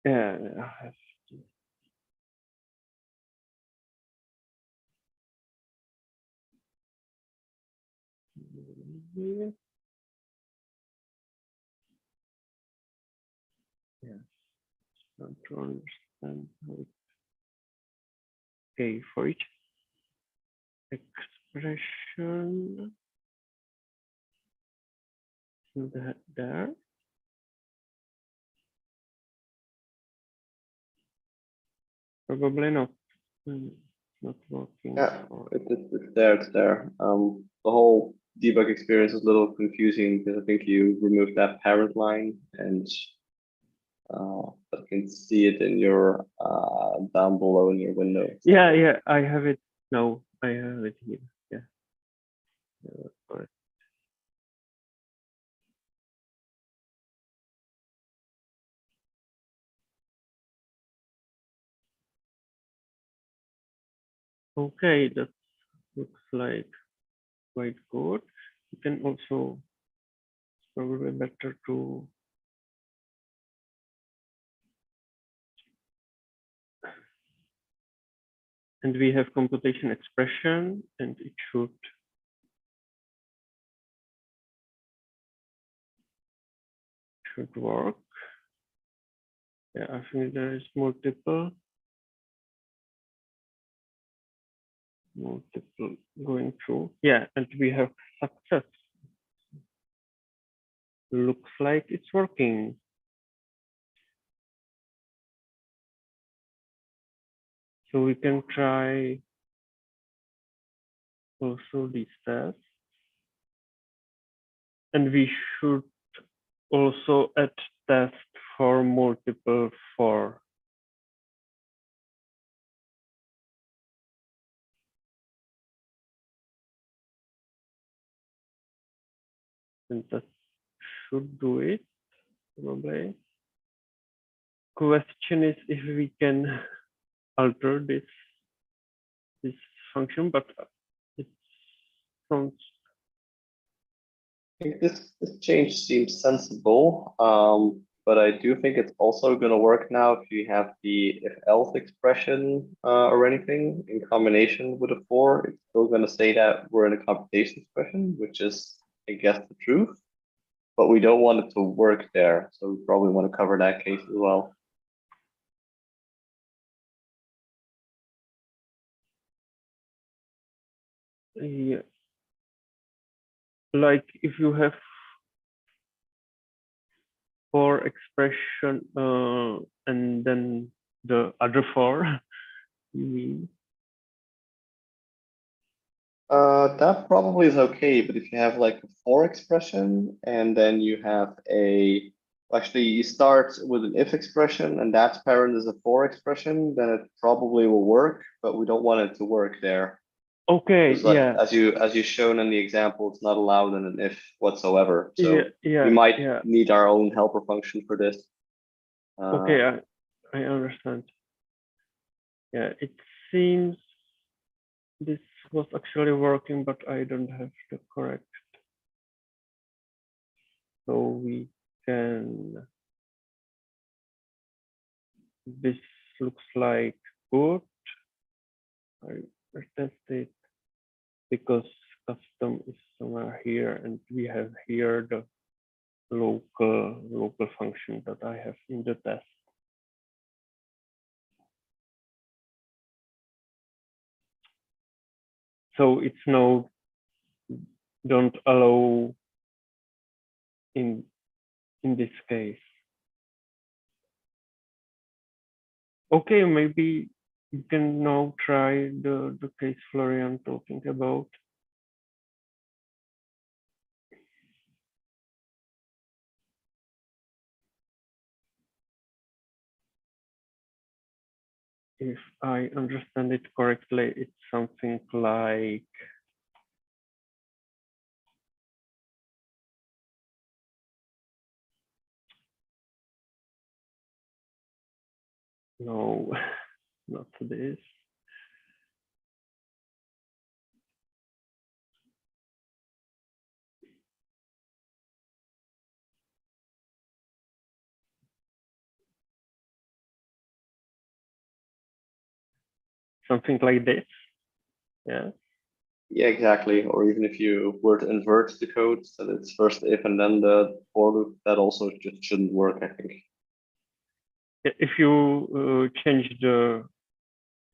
Yeah, I have to. Yes, trying to understand how it. Okay, for each expression there. Probably not. Not working. Yeah, it's there. It's there. The whole debug experience is a little confusing because I think you removed that parent line, and I can see it in your down below in your window. Yeah, yeah, I have it now. I have it here. Yeah. Correct. Okay, that looks like quite good. You can also, it's probably better to and we have computation expression, and it should work. Yeah, I think there is multiple going through. Yeah, and we have success. Looks like it's working. So we can try also these tests. And we should also add test for multiple 4. And that should do it, probably. Question is if we can alter this function, but it sounds. I think this change seems sensible, but I do think it's also going to work now if you have the if else expression or anything in combination with a 4. It's still going to say that we're in a computation expression, which is, I guess, the truth. But we don't want it to work there, so we probably want to cover that case as well. Yeah. Like if you have 4 expression and then the other 4, you mean? That probably is okay, but if you have like a 4 expression and then you have actually you start with an if expression and that parent is a 4 expression, then it probably will work, but we don't want it to work there. Okay, Like, yeah. as you shown in the example, it's not allowed in an if whatsoever. So yeah, we might yeah. need our own helper function for this. Okay, I understand. Yeah, it seems this was actually working, but I don't have the correct. So we can, this looks like good. I test it because custom is somewhere here, and we have here the local function that I have in the test. So it's no, don't allow in this case. Okay, maybe you can now try the case Florian talking about. If I understand it correctly, it's something like no, not this. something like this. Yeah. Yeah, exactly. Or even if you were to invert the code, so that it's first if and then the for loop, that also just shouldn't work, I think. If you change the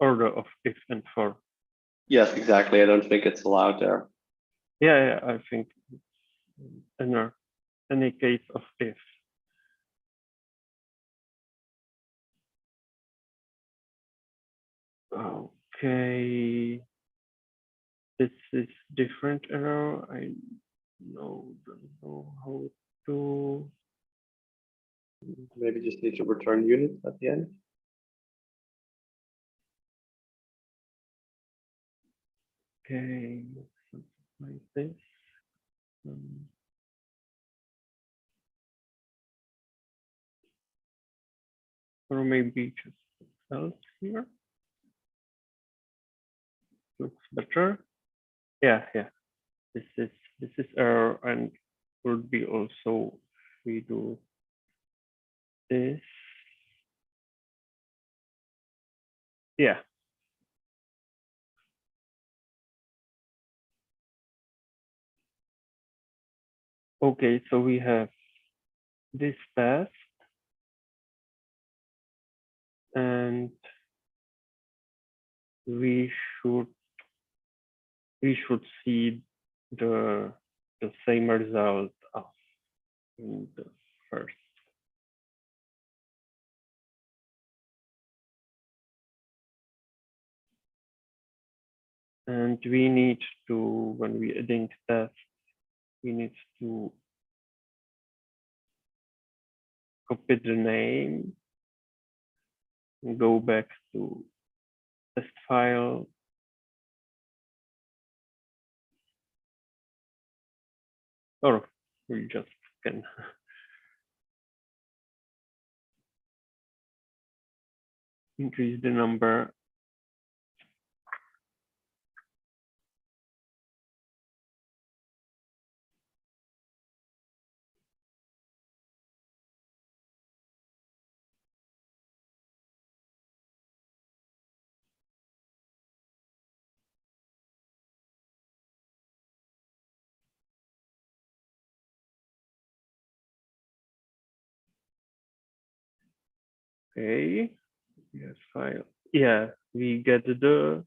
order of if and for. Yes, exactly. I don't think it's allowed there. Yeah, I think in any case of if. Okay, this is different error. I don't know how to. Maybe just need to return unit at the end. Okay, something like this. Or maybe just else here. Looks better. Yeah. This is error and would be also if we do this. Yeah. Okay, so we have this path and we should see the same result as in the first. And we need to, when we adding test, we need to copy the name and go back to test file. Or we just can increase the number. Okay, yes, file. Yeah, we get the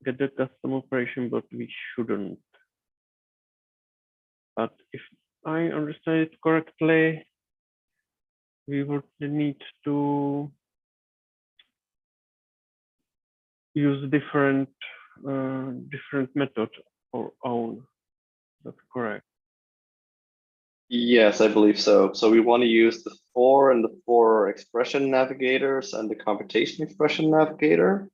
custom operation, but we shouldn't. But if I understand it correctly, we would need to use different method or own. That's correct. Yes, I believe so. So we want to use the for and the for expression navigators and the computation expression navigator.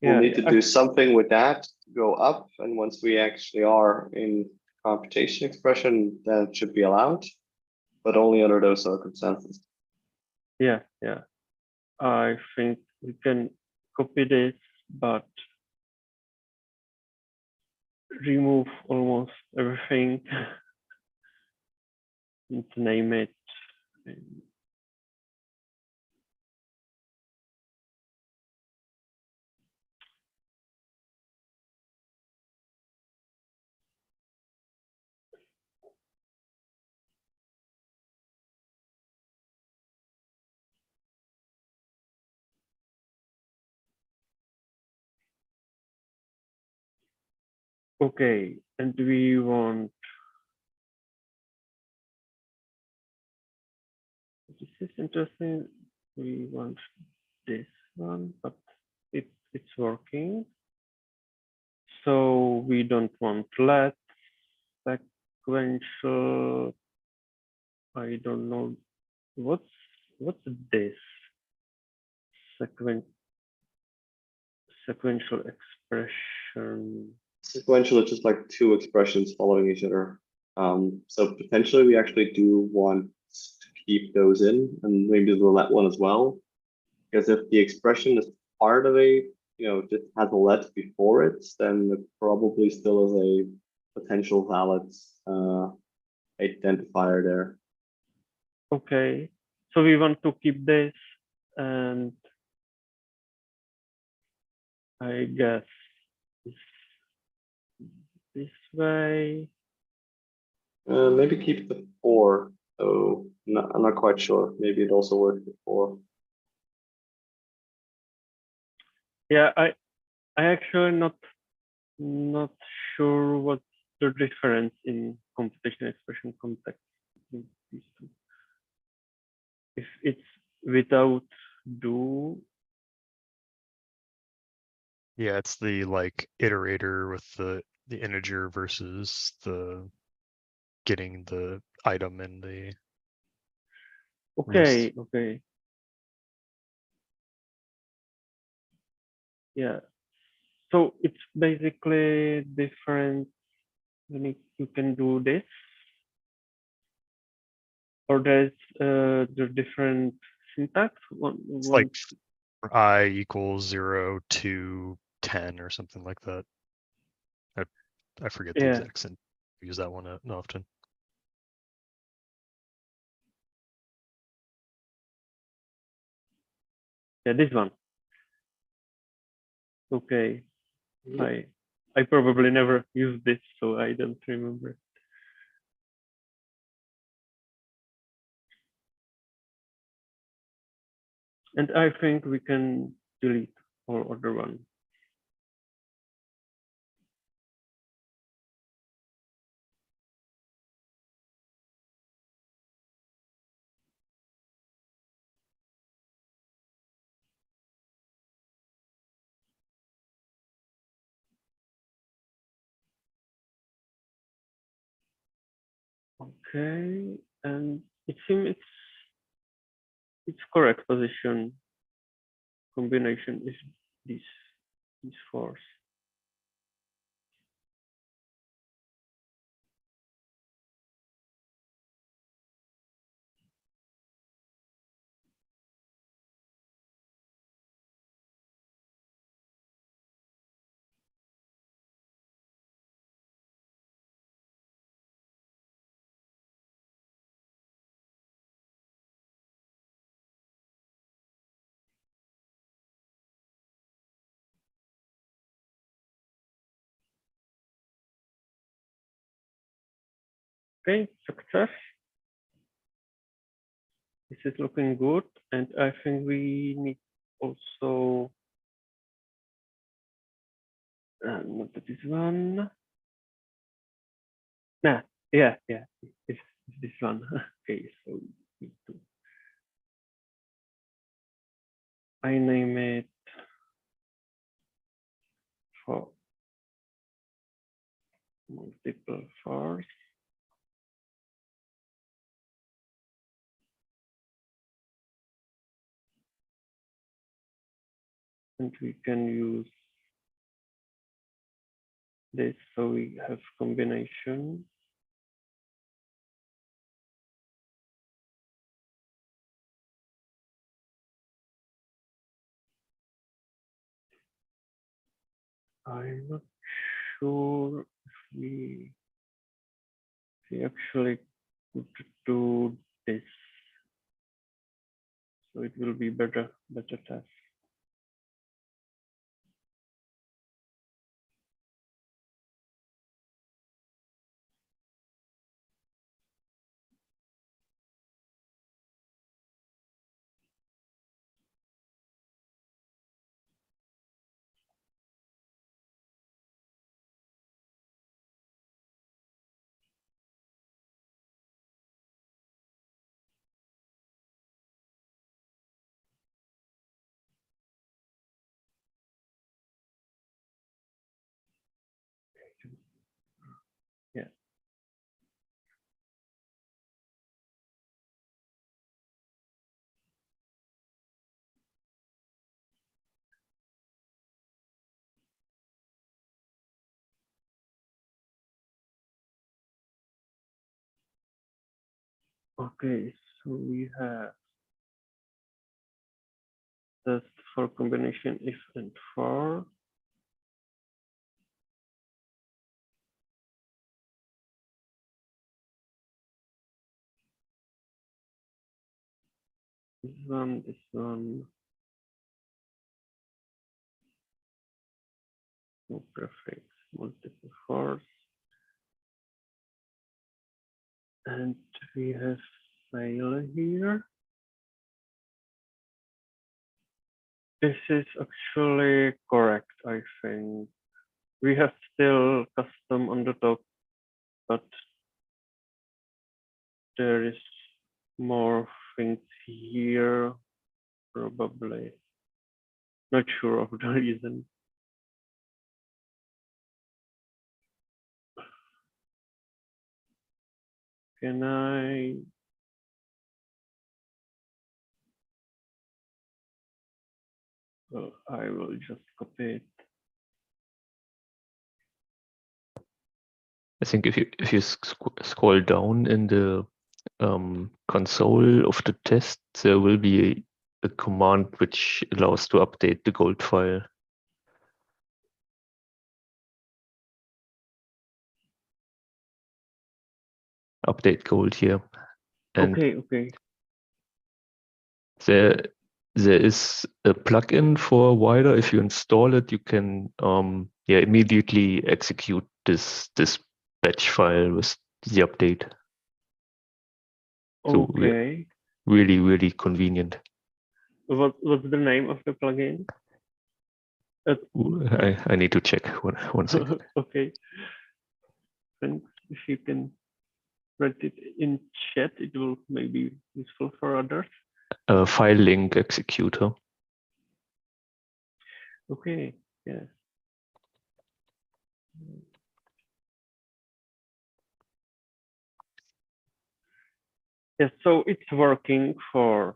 We'll need to do something with that to go up. And once we actually are in computation expression, then it should be allowed, but only under those circumstances. Yeah. I think we can copy this, but remove almost everything and name it. Okay, and we want, this is interesting. We want this one, but it's working. So we don't want let sequential. I don't know what's this sequential expression. Sequential is just like two expressions following each other. So potentially we actually do want to keep those in and maybe the let one as well. Because if the expression is part of a, just has a let before it, then it probably still is a potential valid identifier there. Okay, so we want to keep this and I guess is this way. Maybe keep the 4. So no, I'm not quite sure. Maybe it also works with 4. Yeah, I actually not sure what's the difference in computation expression context between these two. If it's without do. Yeah, it's the like iterator with the integer versus the getting the item in the Okay, list. okay. Yeah. So it's basically different when you can do this, or there's the different syntax. It's like for I equals 0 to 10 or something like that. I forget the Yeah, exact syntax. Use that one often. yeah, this one. Okay, Yep. I probably never used this, so I don't remember. And I think we can delete all other one. Okay, and it seems its correct position combination is these fours. Okay, success. This is looking good, and I think we need also not this one. Nah, yeah, it's this one. Okay, so we need to. I name it for multiple force. And we can use this so we have combination. I'm not sure if we actually could do this. So it will be better test. Yeah. Okay, so we have test for combination if and for. This one, no prefix, multiple force. And we have fail here. This is actually correct, I think. We have still custom on the top, but there is more things here, probably. Not sure of the reason. Can I? Well, I will just copy it. I think if you scroll down in the console of the test, there will be a command which allows to update the gold file. Update gold here. And Okay. there is a plugin for Wider. If you install it, you can immediately execute this batch file with the update. So Okay. really convenient. What's the name of the plugin? I need to check one second. Okay. Thanks. If you can write it in chat, it will maybe be useful for others. File link executor. Okay. Yeah. Yes. So it's working for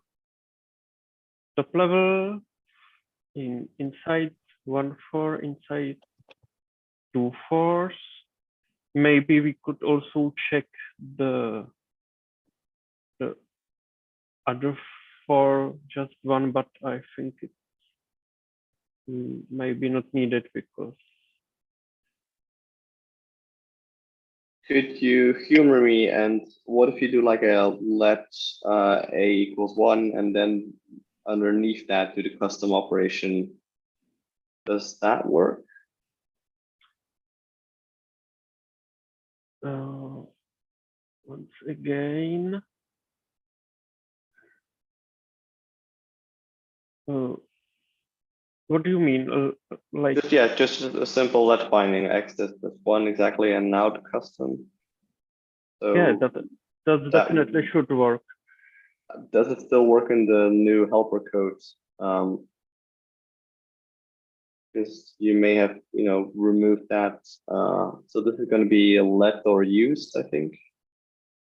top level inside 1.4, inside 2.4. Maybe we could also check the other 4, just one, but I think it's maybe not needed because. Could you humor me? And what if you do like a let a equals 1 and then underneath that do the custom operation? Does that work? Once again. What do you mean? Like just a simple let binding x that's 1 exactly, and now the custom. So yeah, that definitely should work. Does it still work in the new helper code? Because you may have removed that. So this is going to be a let or used, I think.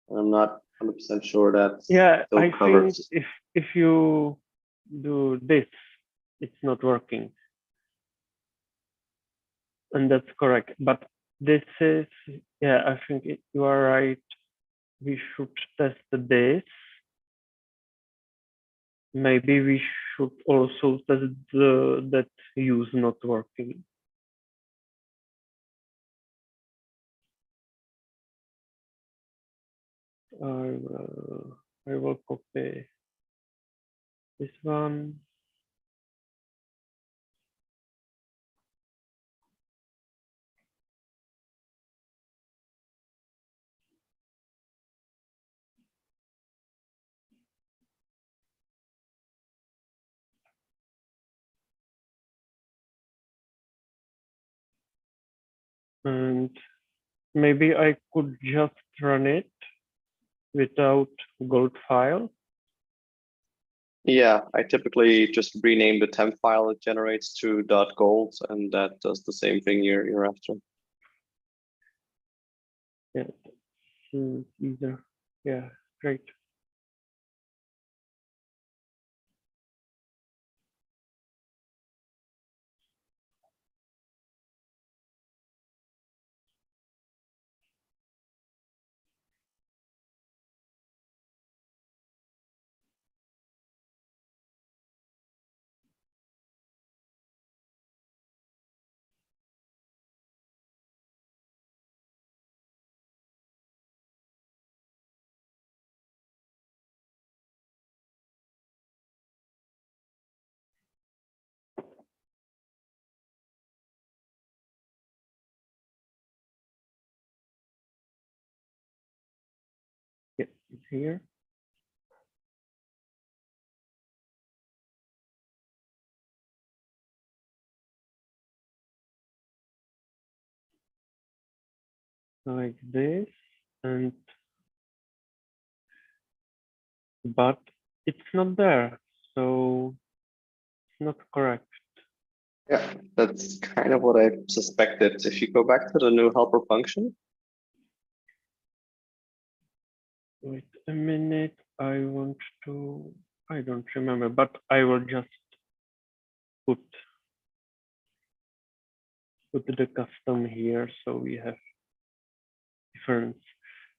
I'm not 100% sure that's still I covered. think if you do this, it's not working, and that's correct. But this is I think you are right. We should test this. Maybe we should also test that use not working. I will copy this one. And maybe I could just run it without gold file. Yeah, I typically just rename the temp file it generates to .gold, and that does the same thing you're after. Yeah, either. Yeah, great. is here. Like this, and but it's not there, so it's not correct. Yeah, that's kind of what I suspected. If you go back to the new helper function, Wait a minute, I don't remember, but I will just put the custom here so we have difference.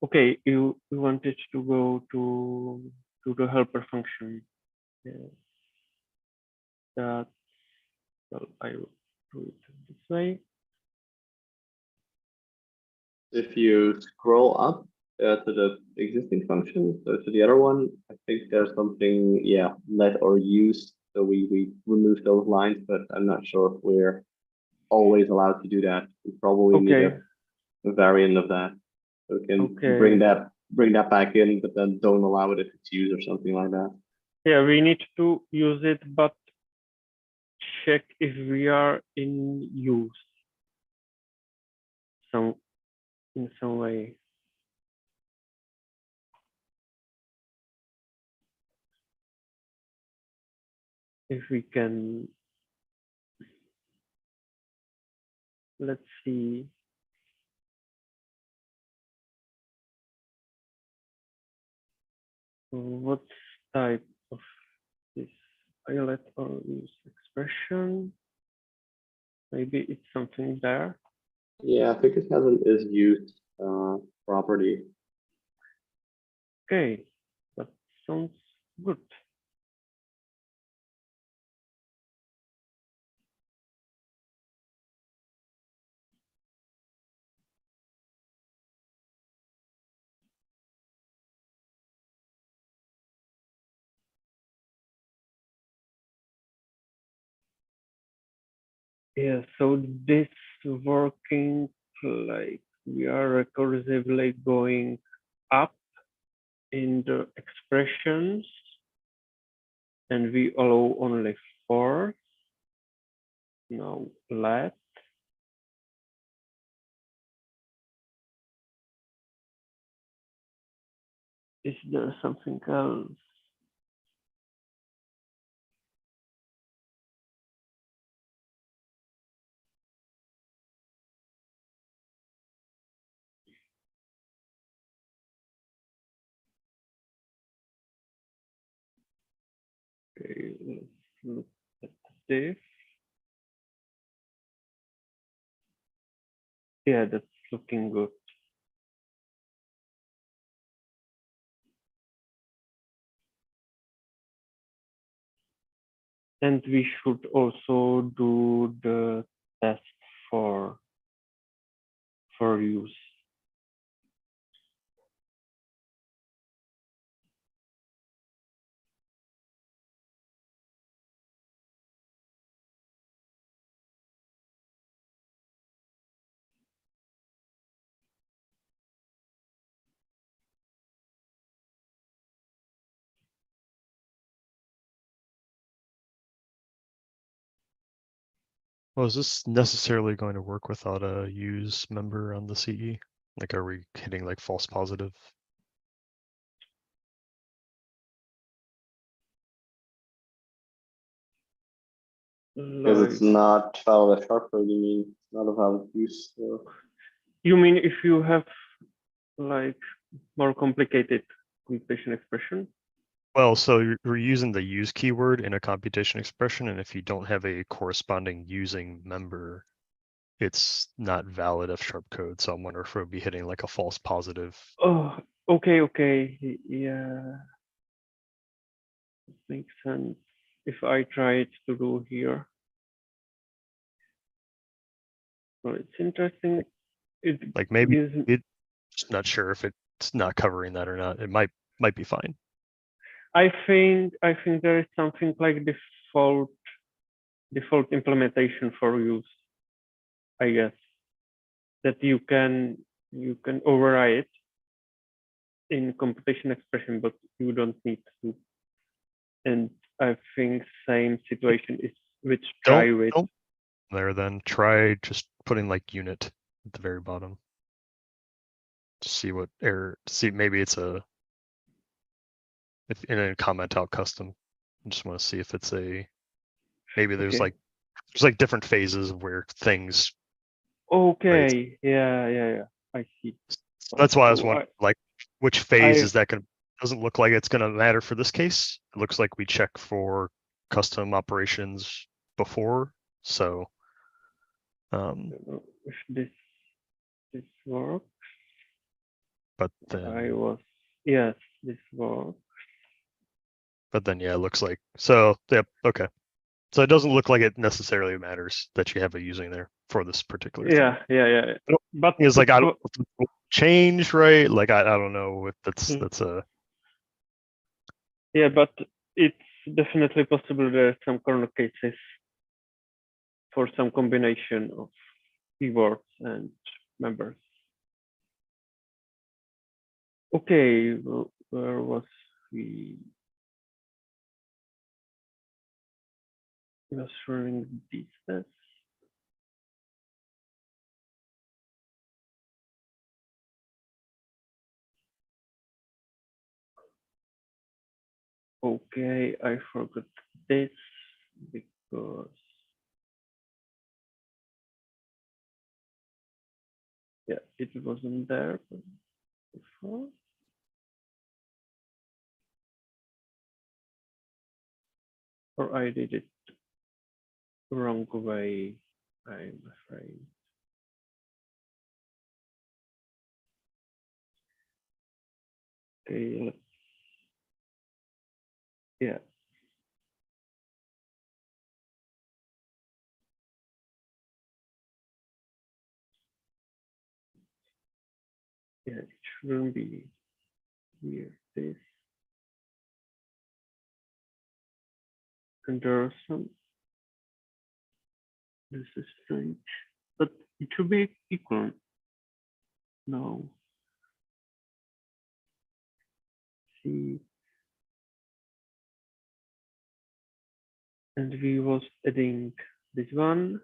Okay, you wanted to go to the helper function. Yeah. That, well, I will do it this way. if you scroll up to the existing function, so to the other one, I think there's something, yeah, let or use. So we remove those lines, but I'm not sure if we're always allowed to do that. We probably need Okay, a variant of that. So we can Okay. bring that back in, but then don't allow it if it's used or something like that. yeah, we need to use it, but check if we are in use in some way. If we can, let's see. What type of this eyelet or use expression? Maybe it's something there. Yeah, I think it has an is used property. Okay, that sounds good. Yeah, so this working like we are recursively going up in the expressions and we allow only 4. Now let. Is there something else? Okay, let's look at this. Yeah, that's looking good. And we should also do the test for use. Well, is this necessarily going to work without a use member on the CE? Like, are we hitting like false positive? Because it's Like, not valid as sharp code, you mean it's not a valid use. So. you mean if you have like more complicated computation expression? Well, so we're using the use keyword in a computation expression, and if you don't have a corresponding using member, it's not valid F# code. So I'm wondering if we'll be hitting like a false positive. Oh, okay. Yeah, makes sense. If I try it to do here. Well, it's interesting. It Like maybe gives, just not sure if it's not covering that or not. It might be fine. I think there is something like default implementation for use, I guess, that you can override in computation expression, but you don't need to. And I think same situation is with try with. Don't there then. Try just putting like unit at the very bottom. To see what error. See, maybe it's a. If in a comment out custom, I just want to see if it's a. Maybe there's Okay. like different phases of where things. Okay. Yeah. I see. That's why I was So wondering, like, which phase I- is that going to? Doesn't look like it's going to matter for this case. It looks like we check for custom operations before, so. don't know if this works. But then, Yes, this works. yeah, it looks like so. Yep. Okay. So it doesn't look like it necessarily matters that you have a using there for this particular thing. Yeah. But It's like I don't know if it will change, right? Like I don't know if that's a. yeah, but it's definitely possible there are some corner cases for some combination of keywords and members. Okay, where was we? Was running these tests. Okay, I forgot this because yeah, it wasn't there before. Or I did it wrong way, I'm afraid. Okay, yeah. Yeah, it shouldn't be here. This and there are some. This is strange, but it should be equal. No. See, and we was adding this one.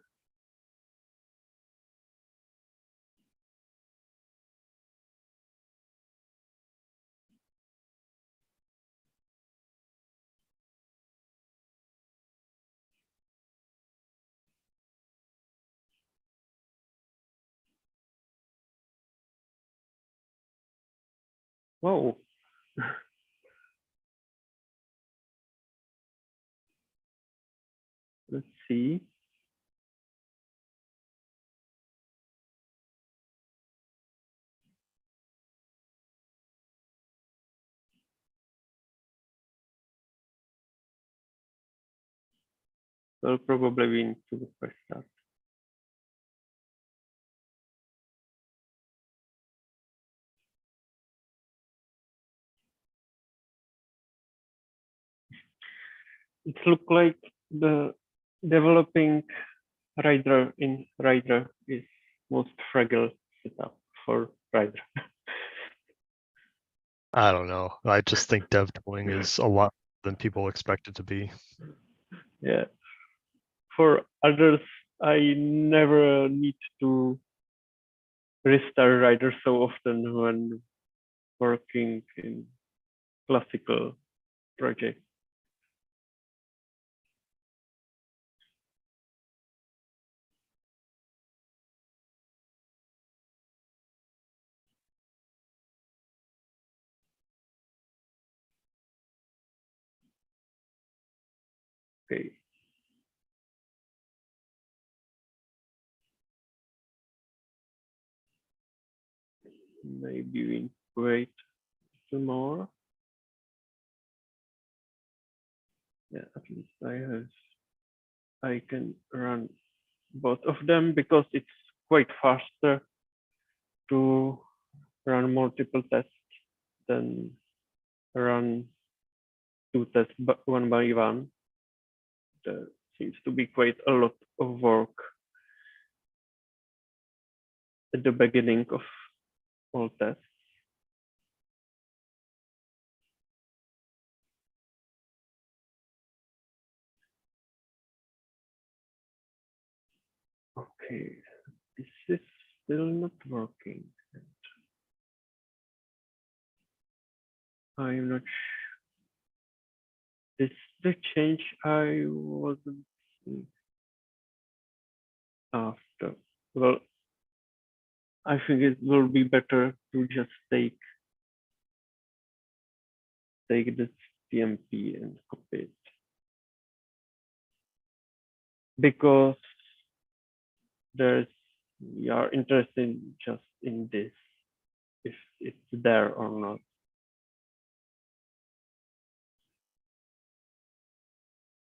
Whoa. Let's see. Well, probably we need to refresh that. It looks like the developing Rider in Rider is most fragile setup for Rider. I don't know. I just think dev tooling is a lot than people expect it to be. Yeah. For others, I never need to restart Rider so often when working in classical projects. Okay. Maybe we wait some more. Yeah, at least I can run both of them because it's quite faster to run multiple tests than run two tests one by one. There seems to be quite a lot of work at the beginning of all tests. Okay, this is still not working. I'm not sure. This is the change I wasn't seeing after. Well, I think it will be better to just take this TMP and copy it, because we are interested just in this, if it's there or not.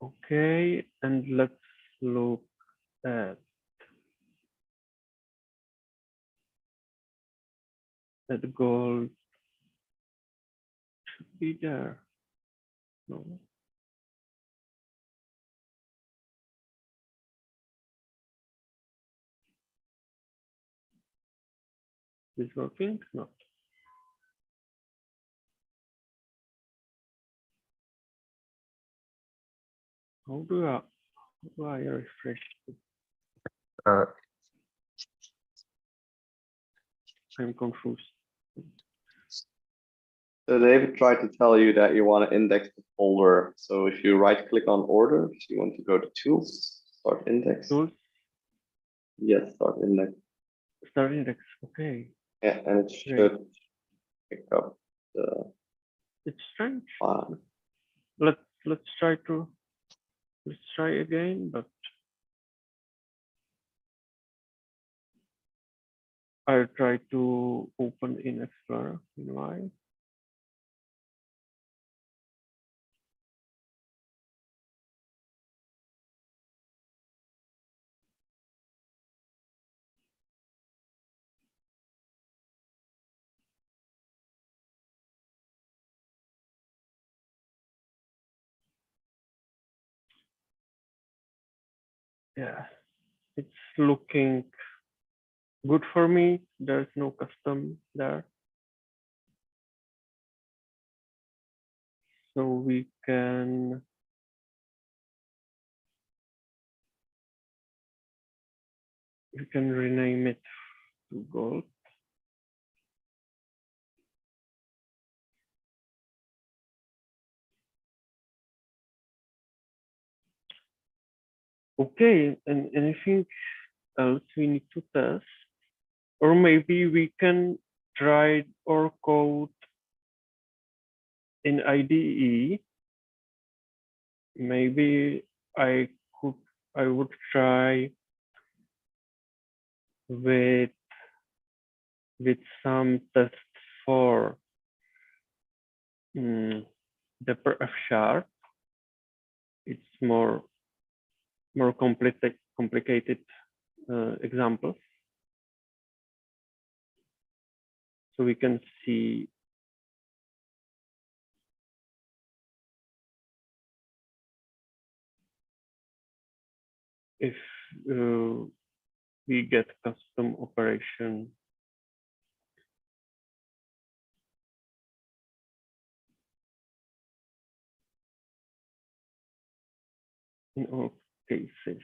Okay, and let's look at that gold should be there. No. Is working? Not. How do I refresh it? I'm confused. So David tried to tell you that you want to index the folder. So if you right click on orders, you want to go to tools, start index. Tools, Yes, start index. start index. Okay. Yeah, and it should pick up the It's strange. file. Let's try again, but I'll try to open in Explorer. Why? Yeah, it's looking good for me. There's no custom there. So we can rename it to gold. Okay, and anything else we need to test? Or maybe we can try our code in IDE. Maybe I would try with some tests for the F#. It's more complicated examples. So we can see if we get custom operation. In all cases.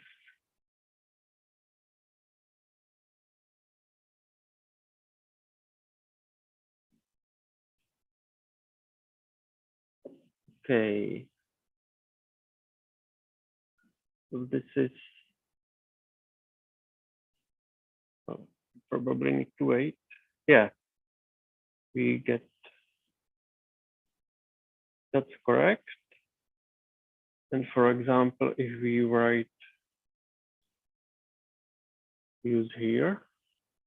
Okay. So this is probably need to wait. Yeah, we get that's correct. And for example, if we write use here,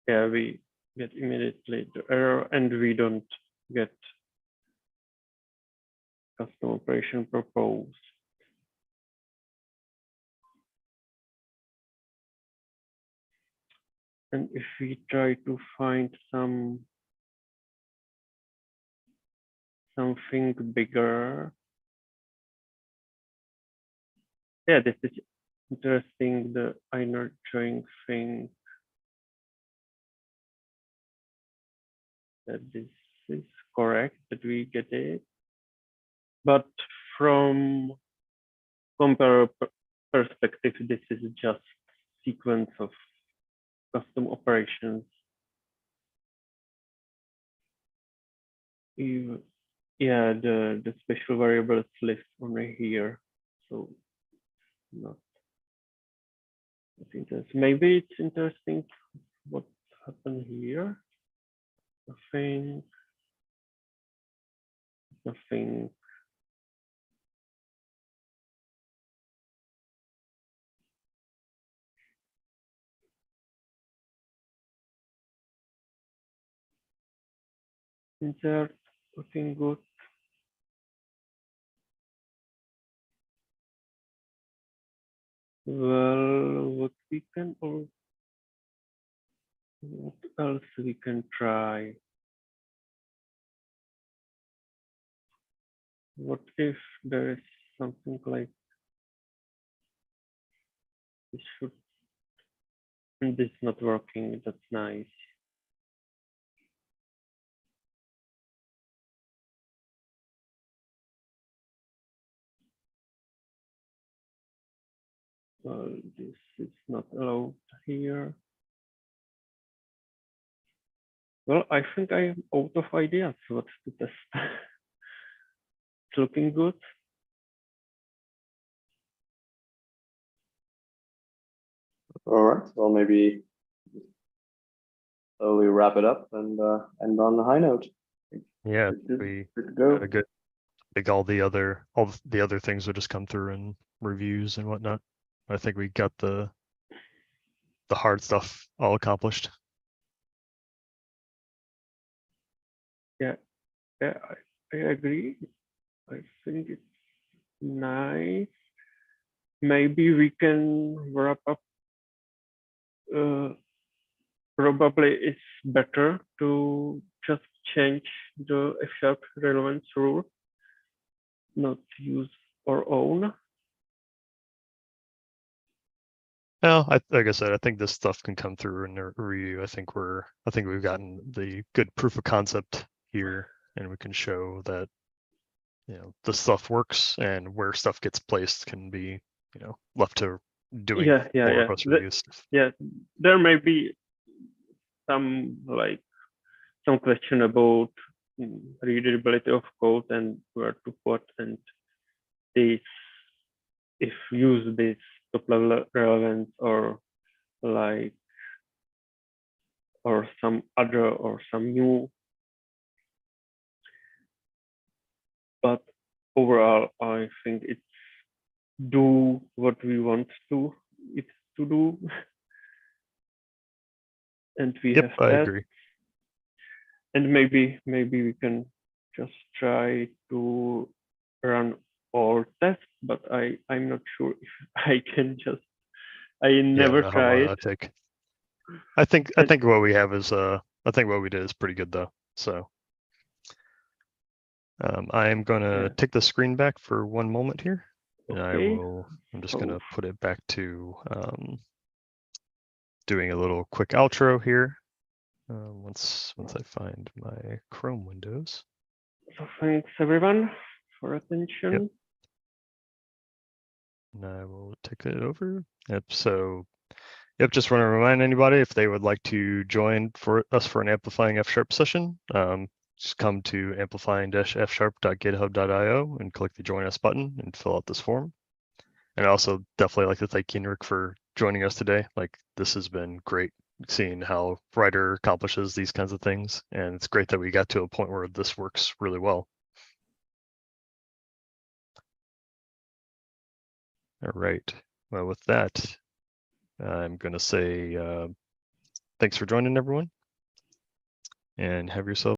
yeah, we get immediately the error and we don't get custom operation proposed. And if we try to find something bigger, yeah, this is interesting, the inner join thing, that this is correct, that we get it. But from comparable perspective, this is just sequence of custom operations. Yeah, the special variables list only here, so not interesting. Maybe it's interesting what happened here. Nothing. Insert, looking good. Well, what else we can try? What if there is something like this this is not working? That's nice. Well, this is not allowed here. Well, I think I'm out of ideas what to test. It's looking good. All right. Well, maybe slowly wrap it up and end on a high note. Yeah, Good we to go. had a good. I think all the other things would just come through in reviews and whatnot. I think we got the hard stuff all accomplished. Yeah, I agree. I think it's nice. Maybe we can wrap up. Probably it's better to just change the F# relevance rule, not use our own. Well, like I said, I think this stuff can come through in a review. I think we've gotten the good proof of concept here, and we can show that the stuff works, and where stuff gets placed can be left to doing more post reviews. Yeah, there may be some question about readability of code and where to put, and this, if use this top level relevance or some other or some new. But overall, I think it's do what we want to do. And we have I that. agree. And maybe we can just try to run all tests, but I'm not sure if I can just. I never tried. I think what we have is I think what we did is pretty good though. So I am going to take the screen back for one moment here, and Okay. I'm just going to put it back to doing a little quick outro here. Once I find my Chrome windows. So thanks everyone for attention. Yep. And I will take it over. Yep. So, just want to remind anybody if they would like to join for an amplifying F# session, just come to amplifying-f#.github.io and click the join us button and fill out this form. And I also definitely like to thank Kenrick for joining us today. This has been great seeing how Rider accomplishes these kinds of things. And it's great that we got to a point where this works really well. All right. Well, with that, I'm going to say thanks for joining, everyone, and have yourself